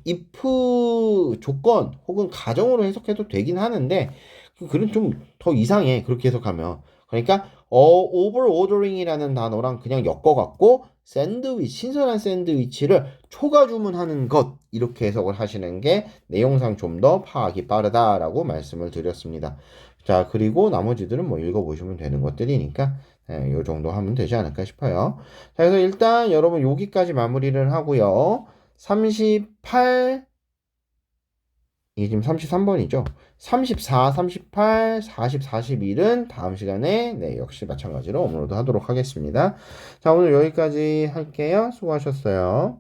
if 조건 혹은 가정으로 해석해도 되긴 하는데 그 글은 좀 더 이상해 그렇게 해석하면. 그러니까 over ordering이라는 단어랑 그냥 엮어갖고 샌드위치 신선한 샌드위치를 초과 주문하는 것 이렇게 해석을 하시는 게 내용상 좀 더 파악이 빠르다라고 말씀을 드렸습니다. 자, 그리고 나머지들은 뭐 읽어보시면 되는 것들이니까 이 정도 하면 되지 않을까 싶어요. 자, 그래서 일단 여러분 여기까지 마무리를 하고요. 38 이게 지금 33번이죠. 34, 38, 40, 41은 다음 시간에 네, 역시 마찬가지로 업로드 하도록 하겠습니다. 자, 오늘 여기까지 할게요. 수고하셨어요.